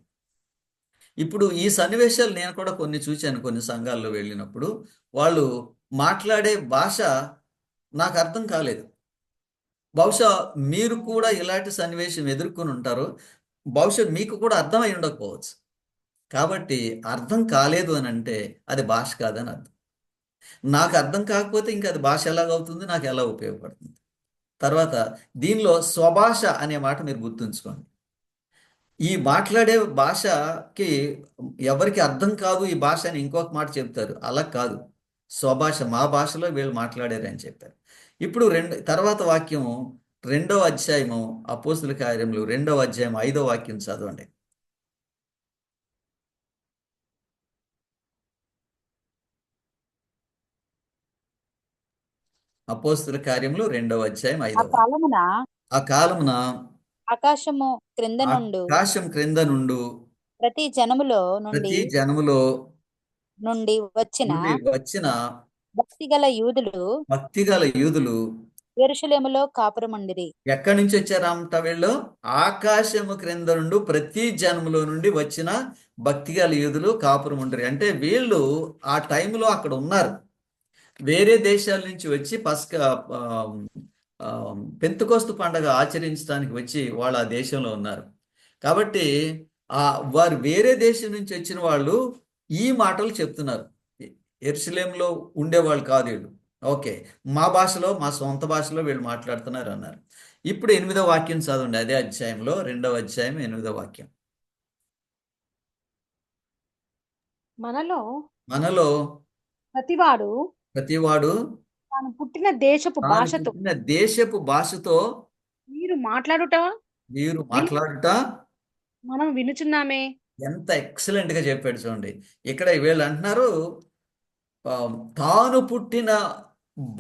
ఇప్పుడు ఈ సన్నివేశాలు నేను కూడా కొన్ని చూశాను. కొన్ని సంఘాల్లో వెళ్ళినప్పుడు వాళ్ళు మాట్లాడే భాష నాకు అర్థం కాలేదు. బహుశా మీరు కూడా ఇలాంటి సన్నివేశం ఎదుర్కొని ఉంటారు. బహుశా మీకు కూడా అర్థమై ఉండకపోవచ్చు. కాబట్టి అర్థం కాలేదు అని అంటే అది భాష కాదని అర్థం. నాకు అర్థం కాకపోతే ఇంకా అది భాష ఎలాగవుతుంది, నాకు ఎలా ఉపయోగపడుతుంది? తర్వాత దీనిలో స్వభాష అనే మాట మీరు గుర్తుంచుకోండి. ఈ మాట్లాడే భాషకి ఎవరికి అర్థం కాదు ఈ భాష అని ఇంకొక మాట చెప్తారు. అలా కాదు, స్వభాష, మా భాషలో వీళ్ళు మాట్లాడారు అని చెప్పారు. ఇప్పుడు తర్వాత వాక్యం 2వ అధ్యాయము అపోస్తుల కార్యములు 2వ అధ్యాయం 5వ వాక్యం చదవండి. అపోస్తుల కార్యములు 2వ అధ్యాయం 5వ. ఆ కాలమున ఆకాశం క్రింద నుండు ప్రతి జనములో నుండి వచ్చిన భక్తిగల యూదులు యెరూషలేములో కాపురముండిరి. ఎక్కడి నుంచి వచ్చారంట వీళ్ళు? ఆకాశము క్రింద నుండి ప్రతి జనములో నుండి వచ్చిన భక్తిగల యూదులు కాపురముండిరి. అంటే వీళ్ళు ఆ టైంలో అక్కడ ఉన్నారు. వేరే దేశాల నుంచి వచ్చి పెంతెకోస్తు పండగ ఆచరించడానికి వచ్చి వాళ్ళు ఆ దేశంలో ఉన్నారు. కాబట్టి వారు వేరే దేశం నుంచి వచ్చిన వాళ్ళు ఈ మాటలు చెప్తున్నారు. యెరూషలేములో ఉండేవాళ్ళు కాదు వీళ్ళు. ఓకే, మా భాషలో, మా సొంత భాషలో వీళ్ళు మాట్లాడుతున్నారు అన్నారు. ఇప్పుడు 8వ వాక్యం చదవండి, అదే అధ్యాయంలో 2వ అధ్యాయం 8వ వాక్యం. మనలో ప్రతివాడు తాను పుట్టిన దేశపు భాషతో వీరు మాట్లాడుట మనం వినుచున్నామే. ఎంత ఎక్సలెంట్ గా చెప్పాడు చూడండి. ఇక్కడ వీళ్ళు అంటున్నారు తాను పుట్టిన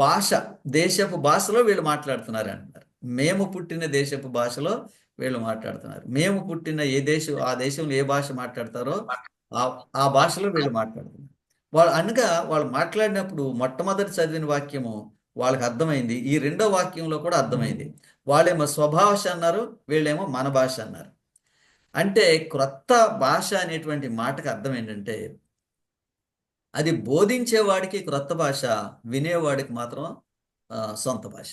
భాష, దేశపు భాషలో వీళ్ళు మాట్లాడుతున్నారు అంటున్నారు. మేము పుట్టిన దేశపు భాషలో వీళ్ళు మాట్లాడుతున్నారు. మేము పుట్టిన ఆ దేశంలో ఏ భాష మాట్లాడతారో ఆ భాషలో వీళ్ళు మాట్లాడుతున్నారు. వాళ్ళు మాట్లాడినప్పుడు మొట్టమొదటి చదివిన వాక్యము వాళ్ళకి అర్థమైంది. ఈ రెండో వాక్యంలో కూడా అర్థమైంది. వాళ్ళేమో స్వభాష అన్నారు, వీళ్ళేమో మన భాష అన్నారు. అంటే క్రొత్త భాష అనేటువంటి మాటకు అర్థం ఏంటంటే అది బోధించేవాడికి క్రొత్త భాష, వినేవాడికి మాత్రం సొంత భాష.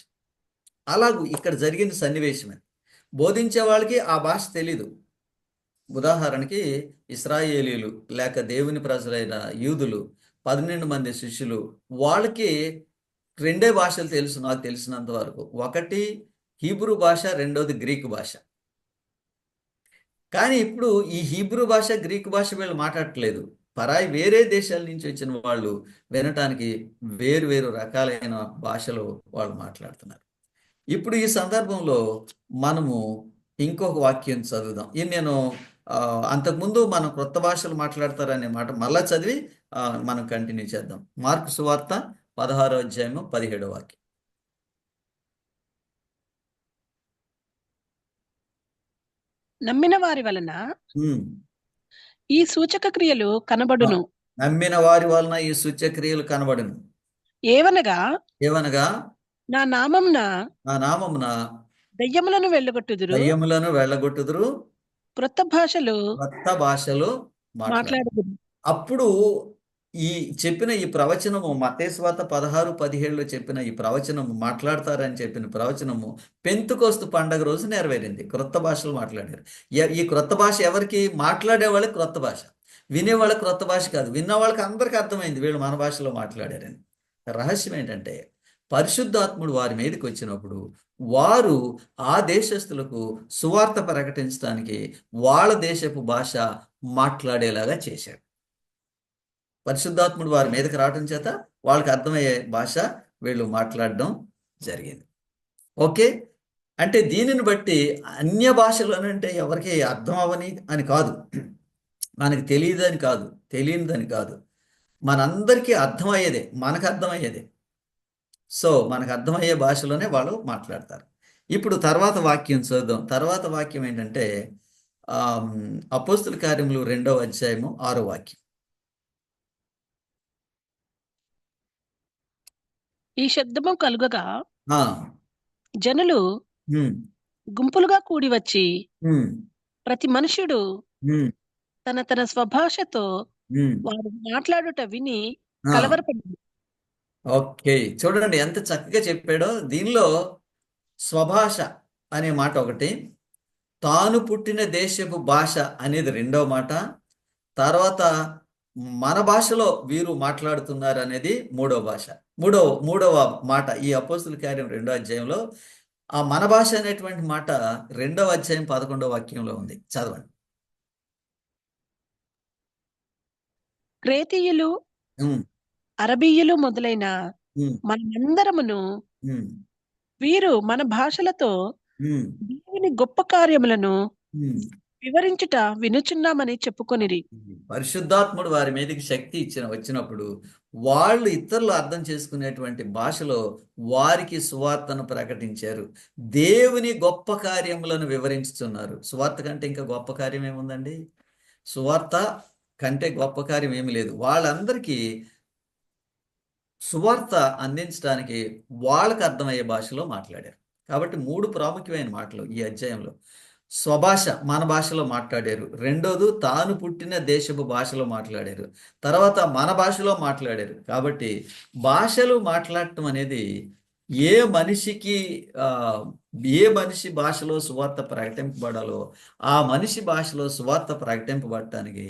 అలాగూ ఇక్కడ జరిగిన సన్నివేశమే. బోధించే వాళ్ళకి ఆ భాష తెలీదు. ఉదాహరణకి ఇశ్రాయేలీలు లేక దేవుని ప్రజలైన యూదులు 12 మంది శిష్యులు, వాళ్ళకి రెండే భాషలు తెలుసు నాకు తెలిసినంత వరకు. ఒకటి హీబ్రూ భాష, రెండోది గ్రీకు భాష. కానీ ఇప్పుడు ఈ హీబ్రూ భాష, గ్రీకు భాష వీళ్ళు మాట్లాడట్లేదు. పరాయి వేరే దేశాల నుంచి వచ్చిన వాళ్ళు వినటానికి వేరు వేరు రకాలైన భాషలు వాళ్ళు మాట్లాడుతున్నారు. ఇప్పుడు ఈ సందర్భంలో మనము ఇంకొక వాక్యం చదువుదాం. ఇది నేను అంతకుముందు మనం క్రొత్త భాషలు మాట్లాడతారనే మాట మళ్ళా చదివి మనం కంటిన్యూ చేద్దాం. మార్కు సువార్త 16వ అధ్యాయము 17వ వాక్యం. నమ్మిన వారి వలన ఈ సూచక క్రియలు కనబడును. నమ్మిన వారి వలన ఈ సూచక క్రియలు కనబడును. ఏవనగా నా నామమున దయ్యములను వెళ్ళగొట్టుదురు, క్రొత్త భాషలు మాట్లాడుదురు. అప్పుడు ఈ చెప్పిన ఈ ప్రవచనము మత్తయి సువార్త 16-17లో చెప్పిన ఈ ప్రవచనము, మాట్లాడతారని చెప్పిన ప్రవచనము పెంతుకోస్తు పండగ రోజు నెరవేరింది. క్రొత్త భాషలు మాట్లాడారు. ఈ క్రొత్త భాష ఎవరికి? మాట్లాడే వాళ్ళకి క్రొత్త భాష, వినేవాళ్ళకి క్రొత్త భాష కాదు. విన్న వాళ్ళకి అందరికీ అర్థమైంది వీళ్ళు మన భాషలో మాట్లాడారని. రహస్యం ఏంటంటే పరిశుద్ధాత్ముడు వారి మీదకి వచ్చినప్పుడు వారు ఆ దేశస్తులకు సువార్త ప్రకటించడానికి వాళ్ళ దేశపు భాష మాట్లాడేలాగా చేశాడు. పరిశుద్ధాత్ముడు వారి మీదకి రావడం చేత వాళ్ళకి అర్థమయ్యే భాష వీళ్ళు మాట్లాడడం జరిగింది. ఓకే, అంటే దీనిని బట్టి అన్య భాషలు అంటే ఎవరికి అర్థం అవని అని కాదు, మనకి తెలియదని కాదు, తెలియనిదని కాదు, మనందరికీ అర్థమయ్యేదే, మనకు అర్థమయ్యేదే. సో మనకు అర్థమయ్యే భాషలోనే వాళ్ళు మాట్లాడతారు. ఇప్పుడు తర్వాత వాక్యం చూద్దాం. తర్వాత వాక్యం ఏంటంటే అపోస్తుల కార్యములు 2వ అధ్యాయము 6వ వాక్యం. ఈ శబ్దము కలుగగా జనులు గుంపులుగా కూడి వచ్చి ప్రతి మనుష్యుడు తన తన స్వభాషతో వారు మాట్లాడుట విని కలవరపడింది. ఓకే, చూడండి ఎంత చక్కగా చెప్పాడో. దీనిలో స్వభాష అనే మాట ఒకటి, తాను పుట్టిన దేశపు భాష అనేది రెండవ మాట, తర్వాత మన భాషలో వీరు మాట్లాడుతున్నారు అనేది మూడవ మాట. ఈ అపోస్తుల కార్యం 2వ అధ్యాయంలో ఆ మన భాష అనేటువంటి మాట 2వ అధ్యాయం 11వ వాక్యంలో ఉంది. చదవండి. క్రేతీయులు, అరబీయులు మొదలైన మనమందరమును వీరు మన భాషలతో దేవుని గొప్ప కార్యములను వివరించుట వినుచున్నామని చెప్పుకొనిరి. పరిశుద్ధాత్ముడు వారి మీదకి శక్తి వచ్చినప్పుడు వాళ్ళు ఇతరులు అర్థం చేసుకునేటువంటి భాషలో వారికి సువార్తను ప్రకటించారు. దేవుని గొప్ప కార్యములను వివరించుతున్నారు. సువార్త కంటే ఇంకా గొప్ప కార్యం ఏముందండి? సువార్త కంటే గొప్ప కార్యం ఏమి లేదు. వాళ్ళందరికీ సువార్త అందించడానికి వాళ్ళకు అర్థమయ్యే భాషలో మాట్లాడారు. కాబట్టి 3 ప్రాముఖ్యమైన మాటలు ఈ అధ్యాయంలో. స్వభాష, మన భాషలో మాట్లాడారు. రెండోది తాను పుట్టిన దేశపు భాషలో మాట్లాడారు. తర్వాత మన భాషలో మాట్లాడారు. కాబట్టి భాషలు మాట్లాడటం అనేది ఏ మనిషి భాషలో సువార్త ప్రకటింపబడాలో ఆ మనిషి భాషలో సువార్త ప్రకటింపబడటానికి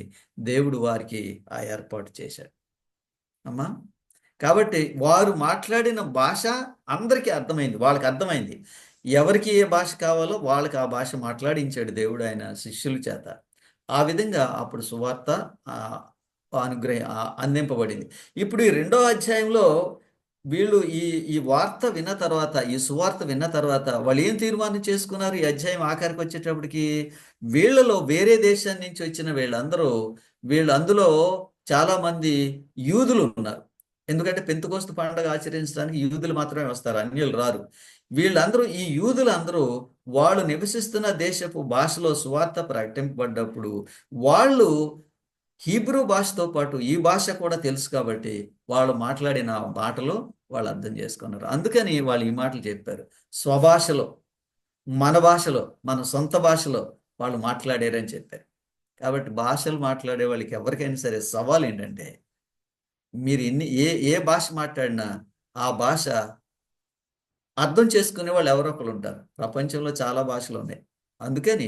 దేవుడు వారికి ఆ ఏర్పాటు చేశాడు అమ్మా. కాబట్టి వారు మాట్లాడిన భాష అందరికీ అర్థమైంది, వాళ్ళకి అర్థమైంది. ఎవరికి ఏ భాష కావాలో వాళ్ళకి ఆ భాష మాట్లాడించాడు దేవుడు ఆయన శిష్యుల చేత. ఆ విధంగా అప్పుడు సువార్త అందింపబడింది. ఇప్పుడు ఈ 2వ అధ్యాయంలో వీళ్ళు ఈ వార్త విన్న తర్వాత, ఈ సువార్త విన్న తర్వాత వాళ్ళు ఏం తీర్మానం చేసుకున్నారు? ఈ అధ్యాయం ఆఖరికి వచ్చేటప్పటికి వీళ్ళలో వేరే దేశం నుంచి వచ్చిన వీళ్ళు అందులో చాలా మంది యూదులు ఉన్నారు. ఎందుకంటే పెంతెకోస్తు పండుగ ఆచరించడానికి యూదులు మాత్రమే వస్తారు, అన్యులు రారు. ఈ యూదులందరూ వాళ్ళు నివసిస్తున్న దేశపు భాషలో సువార్త ప్రకటింపబడ్డప్పుడు వాళ్ళు హీబ్రూ భాషతో పాటు ఈ భాష కూడా తెలుసు కాబట్టి వాళ్ళు మాట్లాడిన మాటలు వాళ్ళు అర్థం చేసుకున్నారు. అందుకని వాళ్ళు ఈ మాటలు చెప్పారు. స్వభాషలో, మన భాషలో, మన సొంత భాషలో వాళ్ళు మాట్లాడారని చెప్పారు. కాబట్టి భాషలు మాట్లాడే వాళ్ళకి ఎవరికైనా సరే సవాల్ ఏంటంటే, మీరు ఏ భాష మాట్లాడినా ఆ భాష అర్థం చేసుకునే వాళ్ళు ఎవరో ఒకరు ఉంటారు. ప్రపంచంలో చాలా భాషలు ఉన్నాయి. అందుకని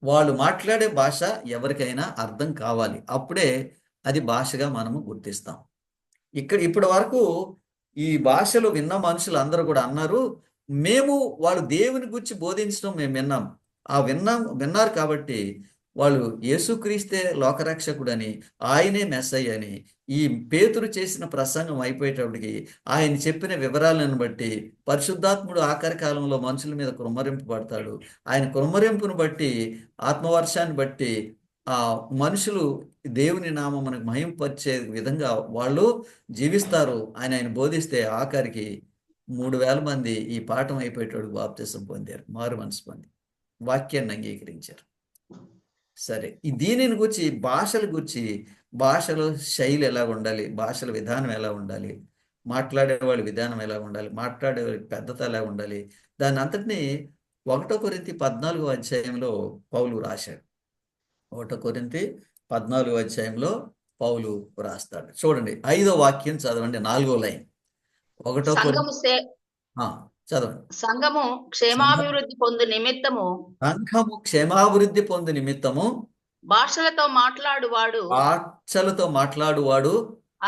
వాళ్ళు మాట్లాడే భాష ఎవరికైనా అర్థం కావాలి. అప్పుడే అది భాషగా మనము గుర్తిస్తాం. ఇప్పటి వరకు ఈ భాషలు విన్న మనుషులు అందరూ కూడా అన్నారు, మేము వాళ్ళు దేవుని గురించి బోధించడం మేము విన్నాం. విన్నారు కాబట్టి వాళ్ళు యేసుక్రీస్తే లోకరక్షకుడని, ఆయనే మెస్సయ్య అని, ఈ పేతురు చేసిన ప్రసంగం అయిపోయేటప్పటికి ఆయన చెప్పిన వివరాలను బట్టి పరిశుద్ధాత్ముడు ఆఖరి కాలంలో మనుషుల మీద కుమ్మరింపబడతాడు. ఆయన కుమ్మరింపును బట్టి, ఆత్మవర్షాన్ని బట్టి ఆ మనుషులు దేవుని నామమునకు మహింపరిచే విధంగా వాళ్ళు జీవిస్తారు. ఆయన బోధిస్తే ఆఖరికి 3,000 మంది ఈ పాఠం అయిపోయేటోడు బాప్తిసం పొందారు, మారు మనసు పొంది వాక్యాన్ని అంగీకరించారు. సరే, దీనిని గురించి భాషల శైలి ఎలా ఉండాలి, భాషల విధానం ఎలా ఉండాలి, మాట్లాడేవాళ్ళ విధానం ఎలా ఉండాలి, మాట్లాడేవాళ్ళ పెద్దత ఎలా ఉండాలి, దాని అంతటినీ 1 కొరింథీ 14వ అధ్యాయంలో పౌలు రాశాడు. 1 కొరింథీ 14వ అధ్యాయంలో పౌలు రాస్తాడు. చూడండి, 5వ వాక్యం చదవండి, 4వ లైన్. 1 కొరింథీ చదవండి. సంఘము క్షేమాభివృద్ధి పొందు నిమిత్తము భాషలతో మాట్లాడువాడు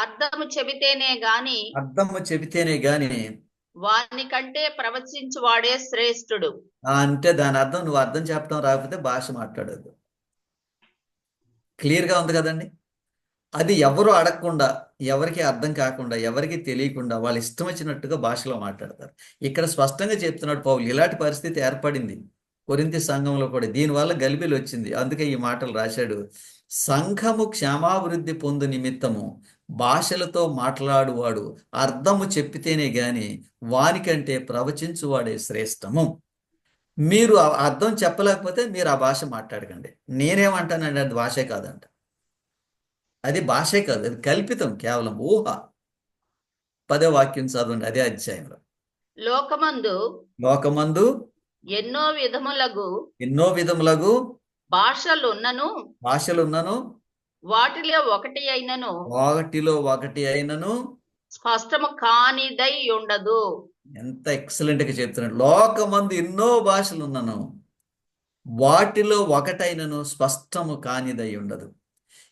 అర్థము చెబితేనే గాని వాని కంటే ప్రవచించువాడే శ్రేష్ఠుడు. అంటే దాని అర్థం, నువ్వు అర్థం చెప్పడం రాకపోతే భాష మాట్లాడదు. క్లియర్గా ఉంది కదండి. అది ఎవరు అడగకుండా, ఎవరికి అర్థం కాకుండా, ఎవరికి తెలియకుండా వాళ్ళు ఇష్టం వచ్చినట్టుగా భాషలో మాట్లాడతారు. ఇక్కడ స్పష్టంగా చెప్తున్నాడు పౌలు, ఇలాంటి పరిస్థితి ఏర్పడింది కొరింథీ సంఘంలో కూడా. దీనివల్ల గలిబిలి వచ్చింది. అందుకే ఈ మాటలు రాశాడు. సంఘము క్షేమాభివృద్ధి పొందు నిమిత్తము భాషలతో మాట్లాడువాడు అర్థము చెప్పితేనే గాని వానికంటే ప్రవచించువాడే శ్రేష్టము. మీరు అర్థం చెప్పలేకపోతే మీరు ఆ భాష మాట్లాడకండి. నేనేమంటానండి, అది భాషే కాదంట. అది భాషే కాదు, అది కల్పితం, కేవలం ఊహ. 10వ వాక్యం చదవండి, అదే అధ్యాయంలో. లోకమందు ఎన్నో విధములగు భాషలున్నను వాటిలో ఒకటి అయినను స్పష్టము కానిదై ఉండదు. ఎంత ఎక్సలెంట్ గా చెప్తున్నాడు. లోకమందు ఎన్నో భాషలు ఉన్నను వాటిలో ఒకటైనను స్పష్టము కానిదై ఉండదు.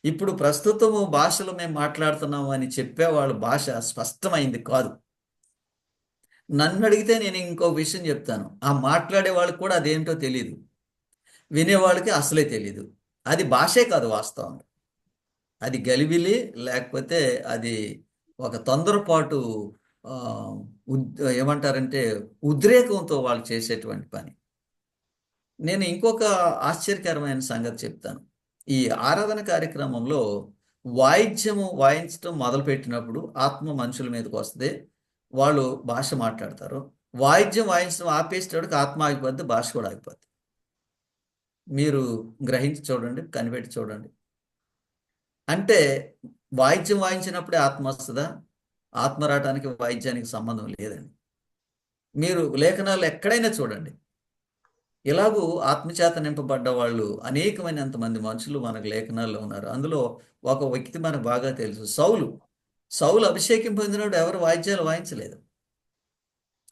ఇప్పుడు ప్రస్తుతము భాషలు మేము మాట్లాడుతున్నాము అని చెప్పేవాళ్ళు భాష స్పష్టమైంది కాదు. నన్ను అడిగితే నేను ఇంకో విషయం చెప్తాను, ఆ మాట్లాడే వాళ్ళకి కూడా అదేంటో తెలియదు, వినేవాళ్ళకి అసలే తెలీదు. అది భాషే కాదు వాస్తవం. అది గలిబిలి, లేకపోతే అది ఒక తొందరపాటు, ఏమంటారంటే ఉద్రేకంతో వాళ్ళు చేసేటువంటి పని. నేను ఇంకొక ఆశ్చర్యకరమైన సంగతి చెప్తాను. ఈ ఆరాధన కార్యక్రమంలో వాయించడం మొదలుపెట్టినప్పుడు ఆత్మ మనుషుల మీదకి వస్తే వాళ్ళు భాష మాట్లాడతారు. వాయించడం ఆపేసేటోడికి ఆత్మ ఆగిపోద్ది, భాష కూడా ఆగిపోద్ది. మీరు గ్రహించి చూడండి, కనిపెట్టి చూడండి. అంటే వాయించినప్పుడే ఆత్మ వస్తుందా? ఆత్మ రావడానికి వాయిద్యానికి సంబంధం లేదండి. మీరు లేఖనాలు ఎక్కడైనా చూడండి, ఇలాగూ ఆత్మచేత నింపబడ్డ వాళ్ళు అనేకమైనంత మంది మనుషులు మనకు లేఖనాల్లో ఉన్నారు. అందులో ఒక వ్యక్తి మనకు బాగా తెలుసు, సౌలు అభిషేకం పొందినప్పుడు ఎవరు వాయిద్యాలు వాయించలేదు.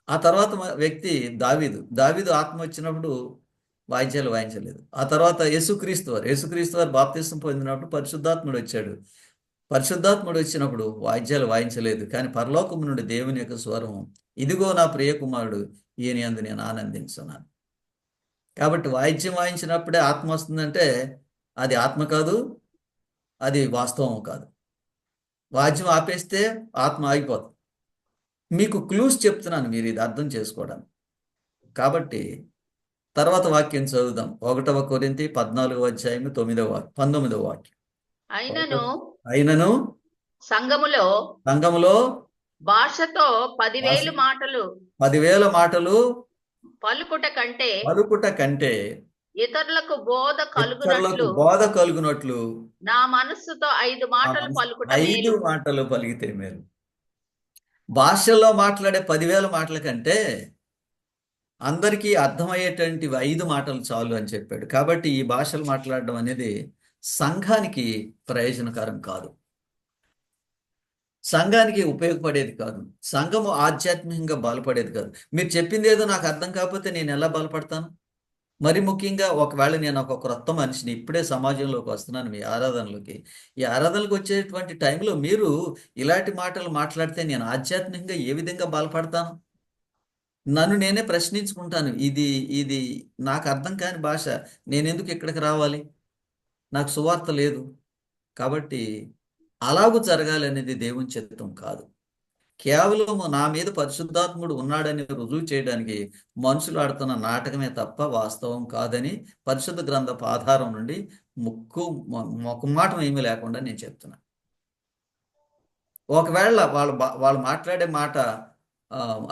ఆ తర్వాత వ్యక్తి దావీదు ఆత్మ వచ్చినప్పుడు వాయిద్యాలు వాయించలేదు. ఆ తర్వాత యేసుక్రీస్తు వారు బాప్తిసం పొందినప్పుడు పరిశుద్ధాత్ముడు వచ్చాడు. పరిశుద్ధాత్ముడు వచ్చినప్పుడు వాయిద్యాలు వాయించలేదు. కానీ పరలోకము నుండి దేవుని యొక్క స్వరం, ఇదిగో నా ప్రియ కుమారుడు, ఈయన యందు నేను ఆనందించున్నాను. కాబట్టి వాయిద్యం వాయించినప్పుడే ఆత్మ వస్తుందంటే అది ఆత్మ కాదు, అది వాస్తవం కాదు. వాద్యం ఆపేస్తే ఆత్మ ఆగిపోతుంది. మీకు క్లూస్ చెప్తున్నాను మీరు ఇది అర్థం చేసుకోవడానికి. కాబట్టి తర్వాత వాక్యం చదువుదాం. 1 కొరింథీ 14వ అధ్యాయం 19వ వాక్యం. అయినను సంఘములో భాషతో 10,000 మాటలు 10,000 మాటలు పలుకుట కంటే ఇతరులకు బోధ కలుగునట్లు నా మనస్సుతో 5 మాటలు పలుకుట 5 మాటలు పలికితే మేలు. భాషల్లో మాట్లాడే 10,000 మాటల కంటే అందరికీ అర్థమయ్యేటువంటి 5 మాటలు చాలు అని చెప్పాడు. కాబట్టి ఈ భాషలు మాట్లాడడం అనేది సంఘానికి ప్రయోజనకరం కాదు, సంఘానికి ఉపయోగపడేది కాదు, సంఘము ఆధ్యాత్మికంగా బలపడేది కాదు. మీరు చెప్పింది ఏదో నాకు అర్థం కాకపోతే నేను ఎలా బలపడతాను? మరి ముఖ్యంగా ఒకవేళ నేను ఒక క్రొత్త మనిషిని ఇప్పుడే సమాజంలోకి వస్తున్నాను, మీ ఆరాధనలోకి. ఈ ఆరాధనలకు వచ్చేటువంటి టైంలో మీరు ఇలాంటి మాటలు మాట్లాడితే నేను ఆధ్యాత్మికంగా ఏ విధంగా బలపడతాను? నన్ను నేనే ప్రశ్నించుకుంటాను. ఇది నాకు అర్థం కాని భాష, నేనెందుకు ఇక్కడికి రావాలి? నాకు సువార్త లేదు. కాబట్టి అలాగూ జరగాలి అనేది దేవుని చిత్తం కాదు. కేవలం నా మీద పరిశుద్ధాత్ముడు ఉన్నాడని రుజువు చేయడానికి మనుషులు ఆడుతున్న నాటకమే తప్ప వాస్తవం కాదని పరిశుద్ధ గ్రంథపు ఆధారం నుండి మొక్కుమాటం ఏమీ లేకుండా నేను చెప్తున్నా. ఒకవేళ వాళ్ళు మాట్లాడే మాట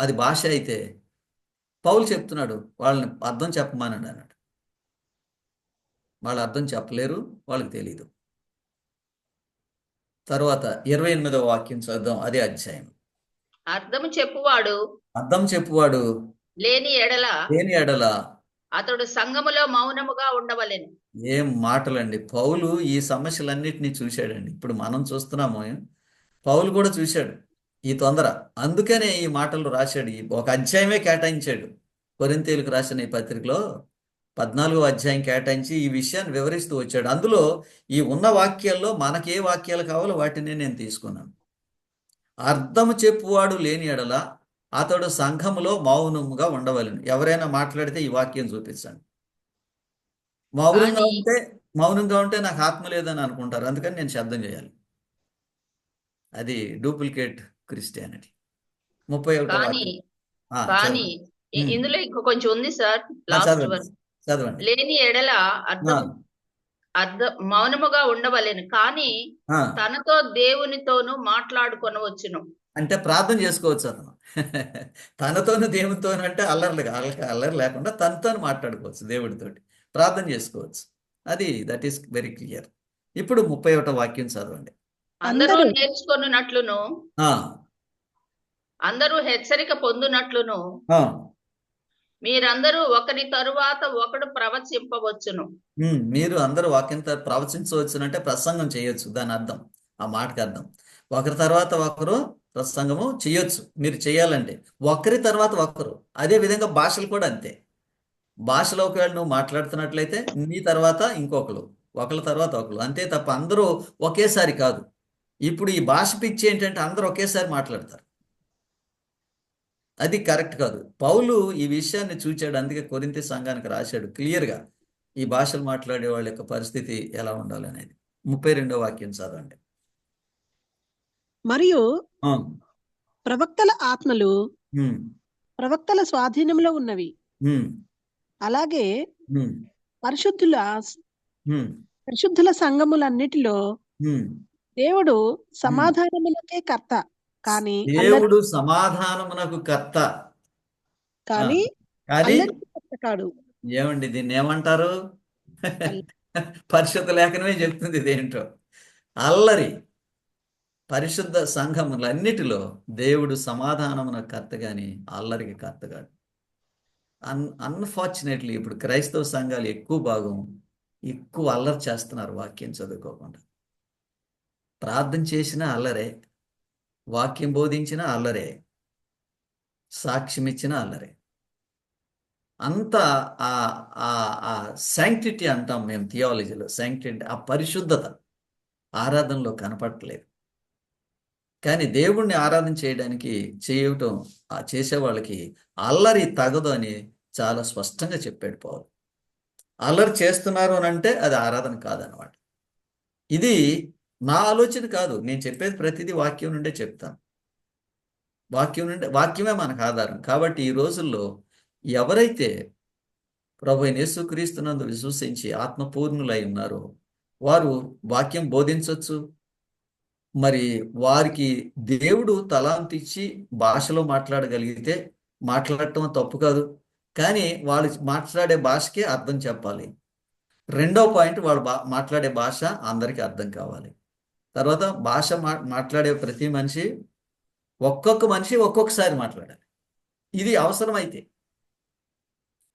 అది భాష అయితే పౌలు చెప్తున్నాడు, వాళ్ళని అర్థం చెప్పమానండి అన్నాడు. వాళ్ళు అర్థం చెప్పలేరు, వాళ్ళకి తెలీదు. తర్వాత 28వ వాక్యం చదువుదాం, అదే అధ్యాయం. అర్థం చెప్పువాడు లేని ఎడల అతడు సంఘములో మౌనముగా ఉండవలెను. ఏం మాటలండి! పౌలు ఈ సమస్యలన్నిటినీ చూశాడండి. ఇప్పుడు మనం చూస్తున్నాము, పౌలు కూడా చూశాడు ఈ తొందర. అందుకనే ఈ మాటలు రాశాడు. ఒక అధ్యాయమే కేటాయించాడు కొరింథీయులకు రాసిన ఈ పత్రికలో. 14వ అధ్యాయం కేటాయించి ఈ విషయాన్ని వివరిస్తూ వచ్చాడు. అందులో ఈ ఉన్న వాక్యాల్లో మనకి ఏ వాక్యాలు కావాలో వాటిని నేను తీసుకున్నాను. అర్థము చెప్పువాడు లేని ఎడల అతడు సంఘములో మౌనముగా ఉండవలెను. ఎవరైనా మాట్లాడితే ఈ వాక్యం చూపించండి. మౌనంగా ఉంటే నాకు ఆత్మ లేదని అనుకుంటారు, అందుకని నేను శబ్దం చేయాలి. అది డూప్లికేట్ క్రిస్టియానిటీ. 31వ ఇందులో ఇంకో కొంచెం ఉంది సార్. చదవండి. లేని ఎడల మౌనముగా ఉండవలెను, కానీ తనతో దేవునితోనూ మాట్లాడుకొనవచ్చును. అంటే ప్రార్థన చేసుకోవచ్చు అతను. తనతోను దేవునితోను అంటే అల్లరి లేకుండా తనతో మాట్లాడుకోవచ్చు, దేవుడితోటి ప్రార్థన చేసుకోవచ్చు. That is very clear. ఇప్పుడు 31వ వాక్యం చదవండి. అందరూ నేర్చుకొనున్నట్లును, అందరూ హెచ్చరిక పొందునట్లును మీరందరూ ఒకరి తరువాత ఒకడు ప్రవచింపవచ్చును. మీరు అందరూ వాక్యం ప్రవచించవచ్చునంటే ప్రసంగం చేయొచ్చు, దాని అర్థం, ఆ మాటకి అర్థం. ఒకరి తర్వాత ఒకరు ప్రసంగము చేయొచ్చు. మీరు చేయాలంటే ఒకరి తర్వాత ఒకరు. అదే విధంగా భాషలు కూడా అంతే. భాషలో ఒకవేళ నువ్వు మాట్లాడుతున్నట్లయితే నీ తర్వాత ఇంకొకరు, ఒకరి తర్వాత ఒకరు, అంతే తప్ప అందరూ ఒకేసారి కాదు. ఇప్పుడు ఈ భాష పిచ్చి ఏంటంటే అందరూ ఒకేసారి మాట్లాడతారు, అది కరెక్ట్ కాదు. పౌలు ఈ విషయాన్ని చూచాడు, అందుకే కొరింథీ సంఘానికి రాశాడు క్లియర్గా ఈ భాషలు మాట్లాడే వాళ్ళ యొక్క పరిస్థితి ఎలా ఉండాలనేది. 32వ వాక్యం చదవండి. మరియు ప్రవక్తల ఆత్మలు ప్రవక్తల స్వాధీనంలో ఉన్నవి, అలాగే పరిశుద్ధుల సంఘములన్నిటిలో దేవుడు సమాధానమునకే కర్త, కానీ దేవుడు సమాధానమునకు కర్త కానీ కాడు. ఏమండి దీన్ని ఏమంటారు? పరిశుద్ధ లేఖనమే చెప్తుంది ఇదేంటో. అల్లరి. పరిశుద్ధ సంఘములన్నిటిలో దేవుడు సమాధానమునకు కర్త గాని అల్లరికి కర్త కాదు. అన్ఫార్చునేట్లీ ఇప్పుడు క్రైస్తవ సంఘాలు ఎక్కువ అల్లరి చేస్తున్నారు, వాక్యం చదువుకోకుండా. ప్రార్థన చేసినా అల్లరే, వాక్యం బోధించిన అల్లరే, సాక్ష్యం ఇచ్చిన అల్లరే. అంతా ఆ శాంక్టిటీ అంటాం మేము థియాలజీలో. శాంక్టిటీ, ఆ పరిశుద్ధత ఆరాధనలో కనపడట్లేదు. కానీ దేవుణ్ణి ఆరాధన చేయడానికి చేసే వాళ్ళకి అల్లరి తగదు అని చాలా స్పష్టంగా చెప్పాడు పౌలు. అల్లరి చేస్తున్నారు అని అంటే అది ఆరాధన కాదనమాట. ఇది నా ఆలోచన కాదు, నేను చెప్పేది ప్రతిదీ వాక్యం నుండే చెప్తాను. వాక్యమే మనకు ఆధారం. కాబట్టి ఈ రోజుల్లో ఎవరైతే ప్రభు అయిన యేసుక్రీస్తునందు విశ్వసించి ఆత్మపూర్ణులై ఉన్నారో వారు వాక్యం బోధించవచ్చు. మరి వారికి దేవుడు తలాంతు ఇచ్చి భాషలో మాట్లాడగలిగితే మాట్లాడటం తప్పు కాదు. కానీ వాళ్ళు మాట్లాడే భాషకే అర్థం చెప్పాలి. రెండో పాయింట్, వాళ్ళు మాట్లాడే భాష అందరికీ అర్థం కావాలి. తర్వాత భాష మాట్లాడే ప్రతి మనిషి ఒక్కొక్క మనిషి ఒక్కొక్కసారి మాట్లాడాలి. ఇది అవసరమైతే.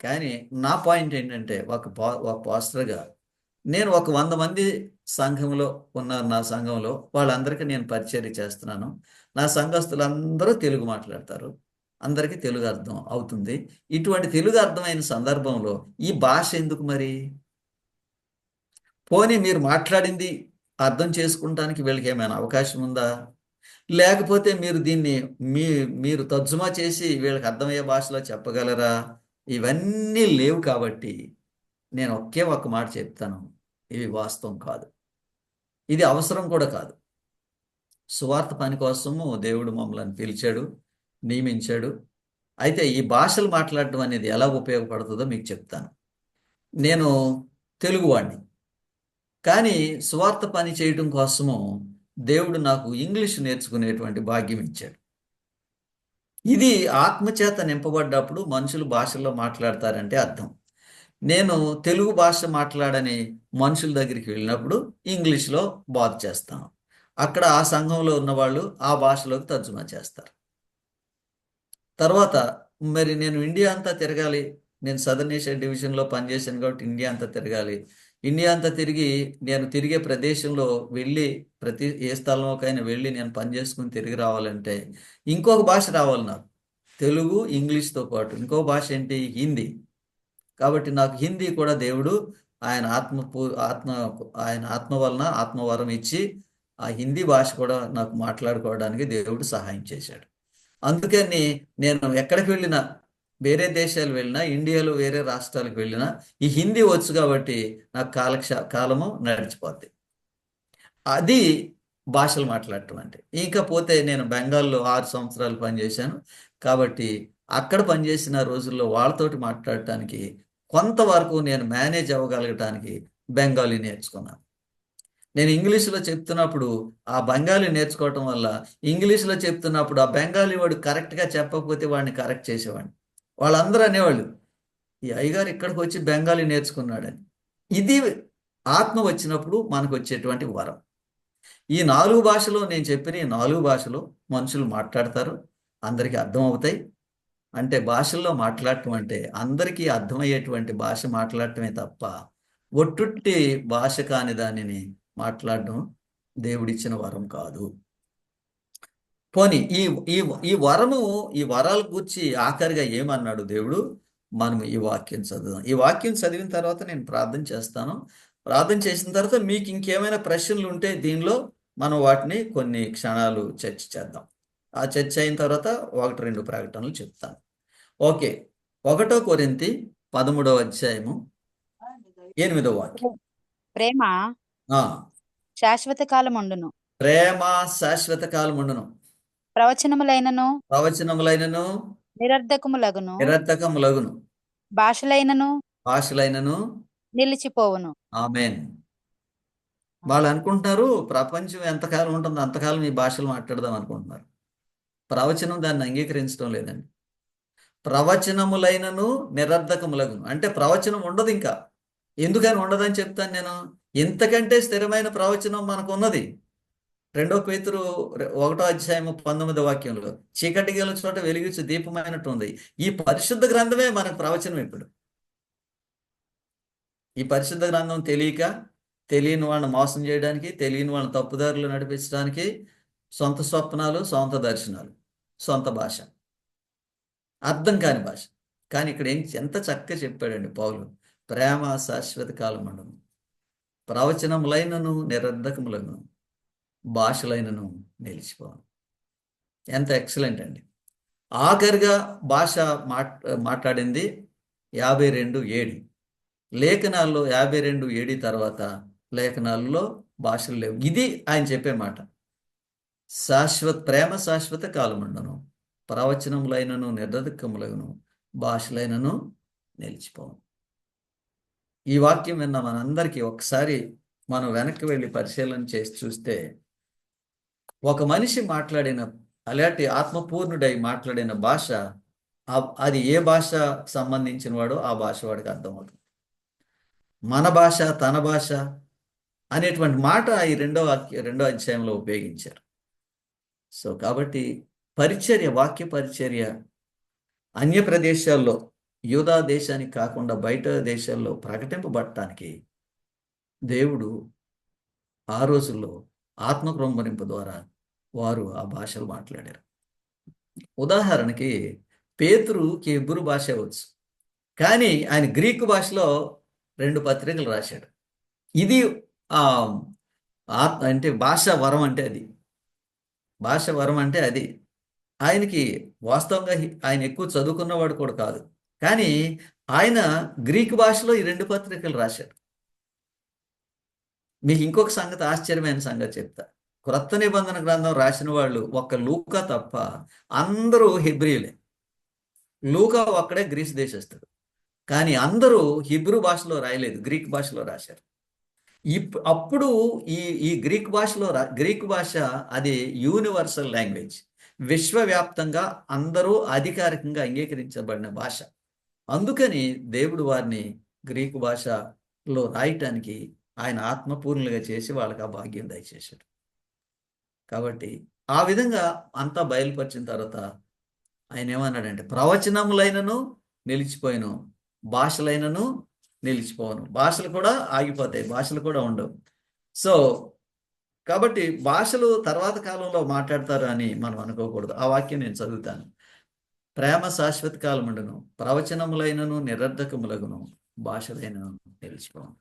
కానీ నా పాయింట్ ఏంటంటే ఒక పాస్టర్గా నేను ఒక 100 మంది సంఘంలో ఉన్నారు. నా సంఘంలో వాళ్ళందరికీ నేను పరిచర్య చేస్తున్నాను. నా సంఘస్థులందరూ తెలుగు మాట్లాడతారు, అందరికీ తెలుగు అర్థం అవుతుంది. ఇటువంటి తెలుగు అర్థమైన సందర్భంలో ఈ భాష ఎందుకు మరి? పోనీ మీరు మాట్లాడింది అర్థం చేసుకుంటానికి వీళ్ళకి ఏమైనా అవకాశం ఉందా? లేకపోతే మీరు దీన్ని మీరు తర్జుమా చేసి వీళ్ళకి అర్థమయ్యే భాషలో చెప్పగలరా? ఇవన్నీ లేవు. కాబట్టి నేను ఒక్క మాట చెప్తాను, ఇవి వాస్తవం కాదు, ఇది అవసరం కూడా కాదు. సువార్త పని కోసము దేవుడు మమ్మల్ని పిలిచాడు, నియమించాడు. అయితే ఈ భాషలు మాట్లాడటం అనేది ఎలా ఉపయోగపడుతుందో మీకు చెప్తాను. నేను తెలుగువాడిని, కానీ సువార్త పని చేయడం కోసము దేవుడు నాకు ఇంగ్లీష్ నేర్చుకునేటువంటి భాగ్యం ఇచ్చాడు. ఇది ఆత్మచేత నింపబడ్డప్పుడు మనుషులు భాషల్లో మాట్లాడతారంటే అర్థం. నేను తెలుగు భాష మాట్లాడని మనుషుల దగ్గరికి వెళ్ళినప్పుడు ఇంగ్లీష్లో బోధ చేస్తాను. అక్కడ ఆ సంఘంలో ఉన్నవాళ్ళు ఆ భాషలోకి తర్జుమా చేస్తారు. తర్వాత మరి నేను ఇండియా అంతా తిరగాలి. నేను సదర్న్ ఏషియా డివిజన్లో పనిచేశాను కాబట్టి ఇండియా అంతా తిరగాలి. ఇండియా అంతా తిరిగి నేను తిరిగే ప్రదేశంలో వెళ్ళి ఏ స్థలంలోకైనా వెళ్ళి నేను పని చేసుకుని తిరిగి రావాలంటే ఇంకొక భాష రావాలి నాకు. తెలుగు ఇంగ్లీష్తో పాటు ఇంకో భాష ఏంటి? హిందీ. కాబట్టి నాకు హిందీ కూడా దేవుడు ఆయన ఆత్మ వలన ఆత్మవరం ఇచ్చి ఆ హిందీ భాష కూడా నాకు మాట్లాడుకోవడానికి దేవుడు సహాయం చేశాడు. అందుకని నేను ఎక్కడికి వెళ్ళినా, వేరే దేశాలు వెళ్ళినా, ఇండియాలో వేరే రాష్ట్రాలకు వెళ్ళినా ఈ హిందీ వచ్చు కాబట్టి నాకు కాలము నడిచిపోద్ది. అది భాషలు మాట్లాడటం అంటే. ఇకపోతే నేను బెంగాల్లో 6 సంవత్సరాలు పనిచేశాను కాబట్టి అక్కడ పనిచేసిన రోజుల్లో వాళ్ళతోటి మాట్లాడటానికి కొంతవరకు నేను మేనేజ్ అవ్వగలగటానికి బెంగాలీ నేర్చుకున్నాను. నేను ఇంగ్లీష్లో చెప్తున్నప్పుడు ఆ బెంగాలీ నేర్చుకోవటం వల్ల ఇంగ్లీష్లో చెప్తున్నప్పుడు ఆ బెంగాలీ వాడు కరెక్ట్గా చెప్పకపోతే వాడిని కరెక్ట్ చేసేవాడిని. వాళ్ళందరూ అనేవాళ్ళు, ఈ అయ్యగారు ఇక్కడికి వచ్చి బెంగాలీ నేర్చుకున్నాడని. ఇది ఆత్మ వచ్చినప్పుడు మనకు వచ్చేటువంటి వరం. ఈ 4 భాషలో నేను చెప్పిన ఈ 4 భాషలో మనుషులు మాట్లాడతారు, అందరికీ అర్థం అవుతాయి. అంటే భాషల్లో మాట్లాడటం అంటే అందరికీ అర్థమయ్యేటువంటి భాష మాట్లాడటమే తప్ప ఒట్టుట్టి భాష కాని దానిని మాట్లాడడం దేవుడిచ్చిన వరం కాదు. పోనీ ఈ వరాల గురించి ఆఖరిగా ఏమన్నాడు దేవుడు? మనం ఈ వాక్యం చదువుదాం. ఈ వాక్యం చదివిన తర్వాత నేను ప్రార్థన చేస్తాను. ప్రార్థన చేసిన తర్వాత మీకు ఇంకేమైనా ప్రశ్నలు ఉంటే దీనిలో మనం వాటిని కొన్ని క్షణాలు చర్చ చేద్దాం. ఆ చర్చ అయిన తర్వాత 1-2 ప్రకటనలు చెప్తాను. ఓకే, 1 కొరింథీ 13వ అధ్యాయము 8వ వాక్యం. ప్రేమ శాశ్వత కాలముండును. ప్రేమ శాశ్వత కాలముండును. ప్రవచనములైనను నిరర్ధకములగును. భాషలైనను నిలిచిపోవును. ఆమేన్. వాళ్ళు అనుకుంటున్నారు ప్రపంచం ఎంతకాలం ఉంటుందో అంతకాలం ఈ భాషలు మాట్లాడదాం అనుకుంటున్నారు. ప్రవచనం దాన్ని అంగీకరించడం లేదండి. ప్రవచనములైనను నిరర్ధకములగును అంటే ప్రవచనం ఉండదు. ఇంకా ఎందుకని ఉండదని చెప్తాను నేను. ఇంతకంటే స్థిరమైన ప్రవచనం మనకు ఉన్నది. 2 పేతురు 1వ అధ్యాయము 19వ వాక్యంలో చీకటి గల చోట వెలిగించు దీపమైనట్టు ఉంది. ఈ పరిశుద్ధ గ్రంథమే మనకు ప్రవచనం. ఇప్పుడు ఈ పరిశుద్ధ గ్రంథం తెలియని వాళ్ళని మోసం చేయడానికి, తెలియని వాళ్ళని తప్పుదారులు నడిపించడానికి, సొంత స్వప్నాలు, సొంత దర్శనాలు, సొంత భాష, అర్థం కాని భాష. కానీ ఇక్కడ ఎంత చక్కగా చెప్పాడండి పౌలు. ప్రేమ శాశ్వత కాలముండును, ప్రవచనములైనను నిరర్ధకములను, భాషలైనను నిలిచిపోను. ఎంత ఎక్సలెంట్ అండి. ఆఖరిగా భాష మాట్లాడింది 52:7. లేఖనాల్లో 52:7 తర్వాత లేఖనాల్లో భాషలు లేవు. ఇది ఆయన చెప్పే మాట. ప్రేమ శాశ్వత కాలముండును, ప్రవచనములైనను నిర్ధకములైనను భాషలైనను నిలిచిపోను. ఈ వాక్యం విన్న మనందరికీ ఒకసారి మనం వెనక్కి వెళ్ళి పరిశీలన చేసి చూస్తే, ఒక మనిషి మాట్లాడిన అలాంటి ఆత్మపూర్ణుడై మాట్లాడిన భాష, అది ఏ భాష సంబంధించిన వాడో ఆ భాష వాడికి అర్థమవుతుంది. మన భాష, తన భాష అనేటువంటి మాట ఈ రెండో అధ్యాయంలో ఉపయోగించారు. సో కాబట్టి పరిచర్య, వాక్య పరిచర్య అన్య ప్రదేశాల్లో, యూదా దేశానికి కాకుండా బయట దేశాల్లో ప్రకటింపబడటానికి దేవుడు ఆ రోజుల్లో ఆత్మకృంభరింపు ద్వారా వారు ఆ భాషలు మాట్లాడారు. ఉదాహరణకి పేతురుకి హెబ్రీ భాష వచ్చు, కానీ ఆయన గ్రీకు భాషలో 2 పత్రికలు రాశాడు. ఇది అంటే భాష వరం అంటే అది. భాష వరం అంటే అది. ఆయనకి వాస్తవంగా ఆయన ఎక్కువ చదువుకున్నవాడు కూడా కాదు, కానీ ఆయన గ్రీకు భాషలో ఈ 2 పత్రికలు రాశాడు. మీకు ఇంకొక సంగతి, ఆశ్చర్యమైన సంగతి చెప్తా. క్రొత్త నిబంధన గ్రంథం రాసిన వాళ్ళు ఒక్క లూకా తప్ప అందరూ హెబ్రీలే. లూకా ఒక్కడే గ్రీస్ దేశస్థుడు, కానీ అందరూ హిబ్రూ భాషలో రాయలేదు, గ్రీక్ భాషలో రాశారు. అప్పుడు ఈ గ్రీక్ భాష అది యూనివర్సల్ లాంగ్వేజ్, విశ్వవ్యాప్తంగా అందరూ అధికారికంగా అంగీకరించబడిన భాష. అందుకని దేవుడు వారిని గ్రీకు భాషలో రాయటానికి ఆయన ఆత్మపూర్ణులుగా చేసి వాళ్ళకి ఆ భాగ్యం దయచేశాడు. కాబట్టి ఆ విధంగా అంతా బయలుపరిచిన తర్వాత ఆయన ఏమన్నాడంటే, ప్రవచనములైనను నిలిచిపోయిను, భాషలైనను నిలిచిపోను. భాషలు కూడా ఆగిపోతాయి, భాషలు కూడా ఉండవు. సో కాబట్టి భాషలు తర్వాత కాలంలో మాట్లాడతారు అని మనం అనుకోకూడదు. ఆ వాక్యం నేను చదువుతాను. ప్రేమ శాశ్వత కాలముండును, ప్రవచనములైనను నిరర్ధకములగును, భాషలైనను నిలిచిపోను.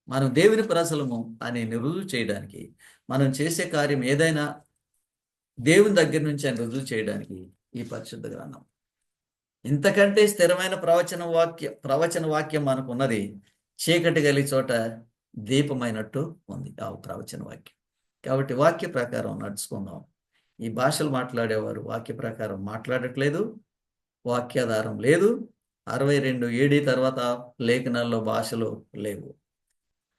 మనం దేవుని ప్రజలము అని రుజువు చేయడానికి, మనం చేసే కార్యం ఏదైనా దేవుని దగ్గర నుంచి అని రుజువు చేయడానికి ఈ పరిశుద్ధ గ్రంథం. ఇంతకంటే స్థిరమైన ప్రవచన వాక్యం మనకున్నది. చీకటి కలిగి చోట దీపమైనట్టు ఉంది ఆ ప్రవచన వాక్యం. కాబట్టి వాక్య ప్రకారం నడుచుకుందాం. ఈ భాషలు మాట్లాడేవారు వాక్య ప్రకారం మాట్లాడట్లేదు, వాక్యాధారం లేదు. 62 AD తర్వాత లేఖనాల్లో భాషలు లేవు.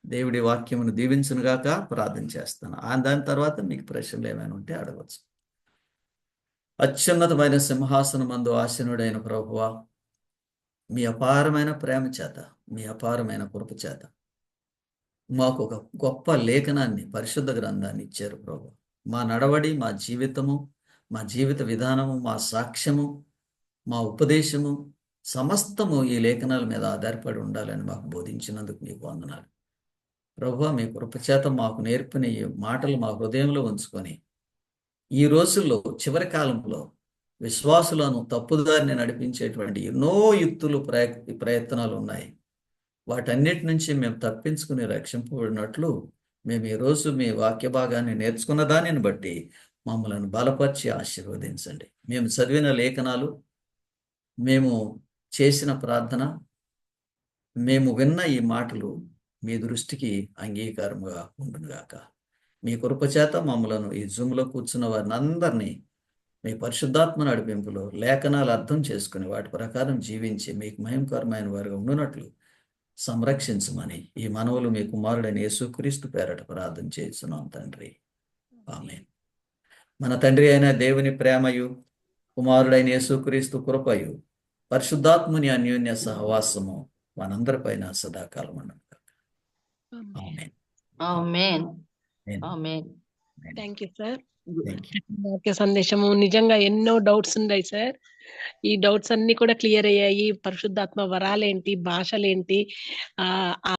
దేవుడి వాక్యమును దీవించునుగాక. ప్రార్థన చేస్తాను. దాని తర్వాత మీకు ప్రశ్నలు ఏమైనా ఉంటే అడగవచ్చు. అత్యున్నతమైన సింహాసనమందు ఆసీనుడైన ప్రభువా, మీ అపారమైన ప్రేమ చేత, మీ అపారమైన కృప చేత మాకు ఒక గొప్ప లేఖనాన్ని, పరిశుద్ధ గ్రంథాన్ని ఇచ్చారు ప్రభు. మా నడవడి, మా జీవితము, మా జీవిత విధానము, మా సాక్ష్యము, మా ఉపదేశము సమస్తము ఈ లేఖనాల మీద ఆధారపడి ఉండాలని మాకు బోధించినందుకు మీకు వందనాలు ప్రభువా. మీ కృప చేత మాకు నేర్పిన ఈ మాటలు మా హృదయంలో ఉంచుకొని, ఈ రోజుల్లో చివరి కాలంలో విశ్వాసులను తప్పుదారిని నడిపించేటువంటి ఎన్నో యుక్తులు, ప్రయత్నాలు ఉన్నాయి. వాటన్నిటి నుంచి మేము తప్పించుకుని రక్షింపబడినట్లు మేము ఈరోజు మీ వాక్య భాగాన్ని నేర్చుకున్న దానిని బట్టి మమ్మల్ని బలపరిచి ఆశీర్వదించండి. మేము చదివిన లేఖనాలు, మేము చేసిన ప్రార్థన, మేము విన్న ఈ మాటలు మీ దృష్టికి అంగీకారముగా ఉండునుగాక. మీ కృప చేత మమ్మలను, ఈ జూమ్లో కూర్చున్న వారిని అందరినీ మీ పరిశుద్ధాత్మ నడిపింపులో లేఖనాలు అర్థం చేసుకుని వాటి ప్రకారం జీవించి మీకు మహిమకరమైన వారుగా ఉండునట్లు సంరక్షించమని ఈ మనవులు మీ కుమారుడైన యేసుక్రీస్తు పేరట ప్రార్థన చేస్తున్నాం తండ్రి. ఆమేన్. మన తండ్రి అయిన దేవుని ప్రేమయు, కుమారుడైన యేసుక్రీస్తు కృపయు, పరిశుద్ధాత్ముని అన్యోన్య సహవాసము మనందరిపైన సదాకాలం ఉండను. ఆమేన్. ఆమేన్. ఆమేన్. Thank you sir. వాక్య సందేశము నిజంగా ఎన్నో డౌట్స్ ఉన్నాయి సార్. ఈ డౌట్స్ అన్ని కూడా క్లియర్ అయ్యాయి. పరిశుద్ధాత్మ వరాలేంటి, భాషలేంటి,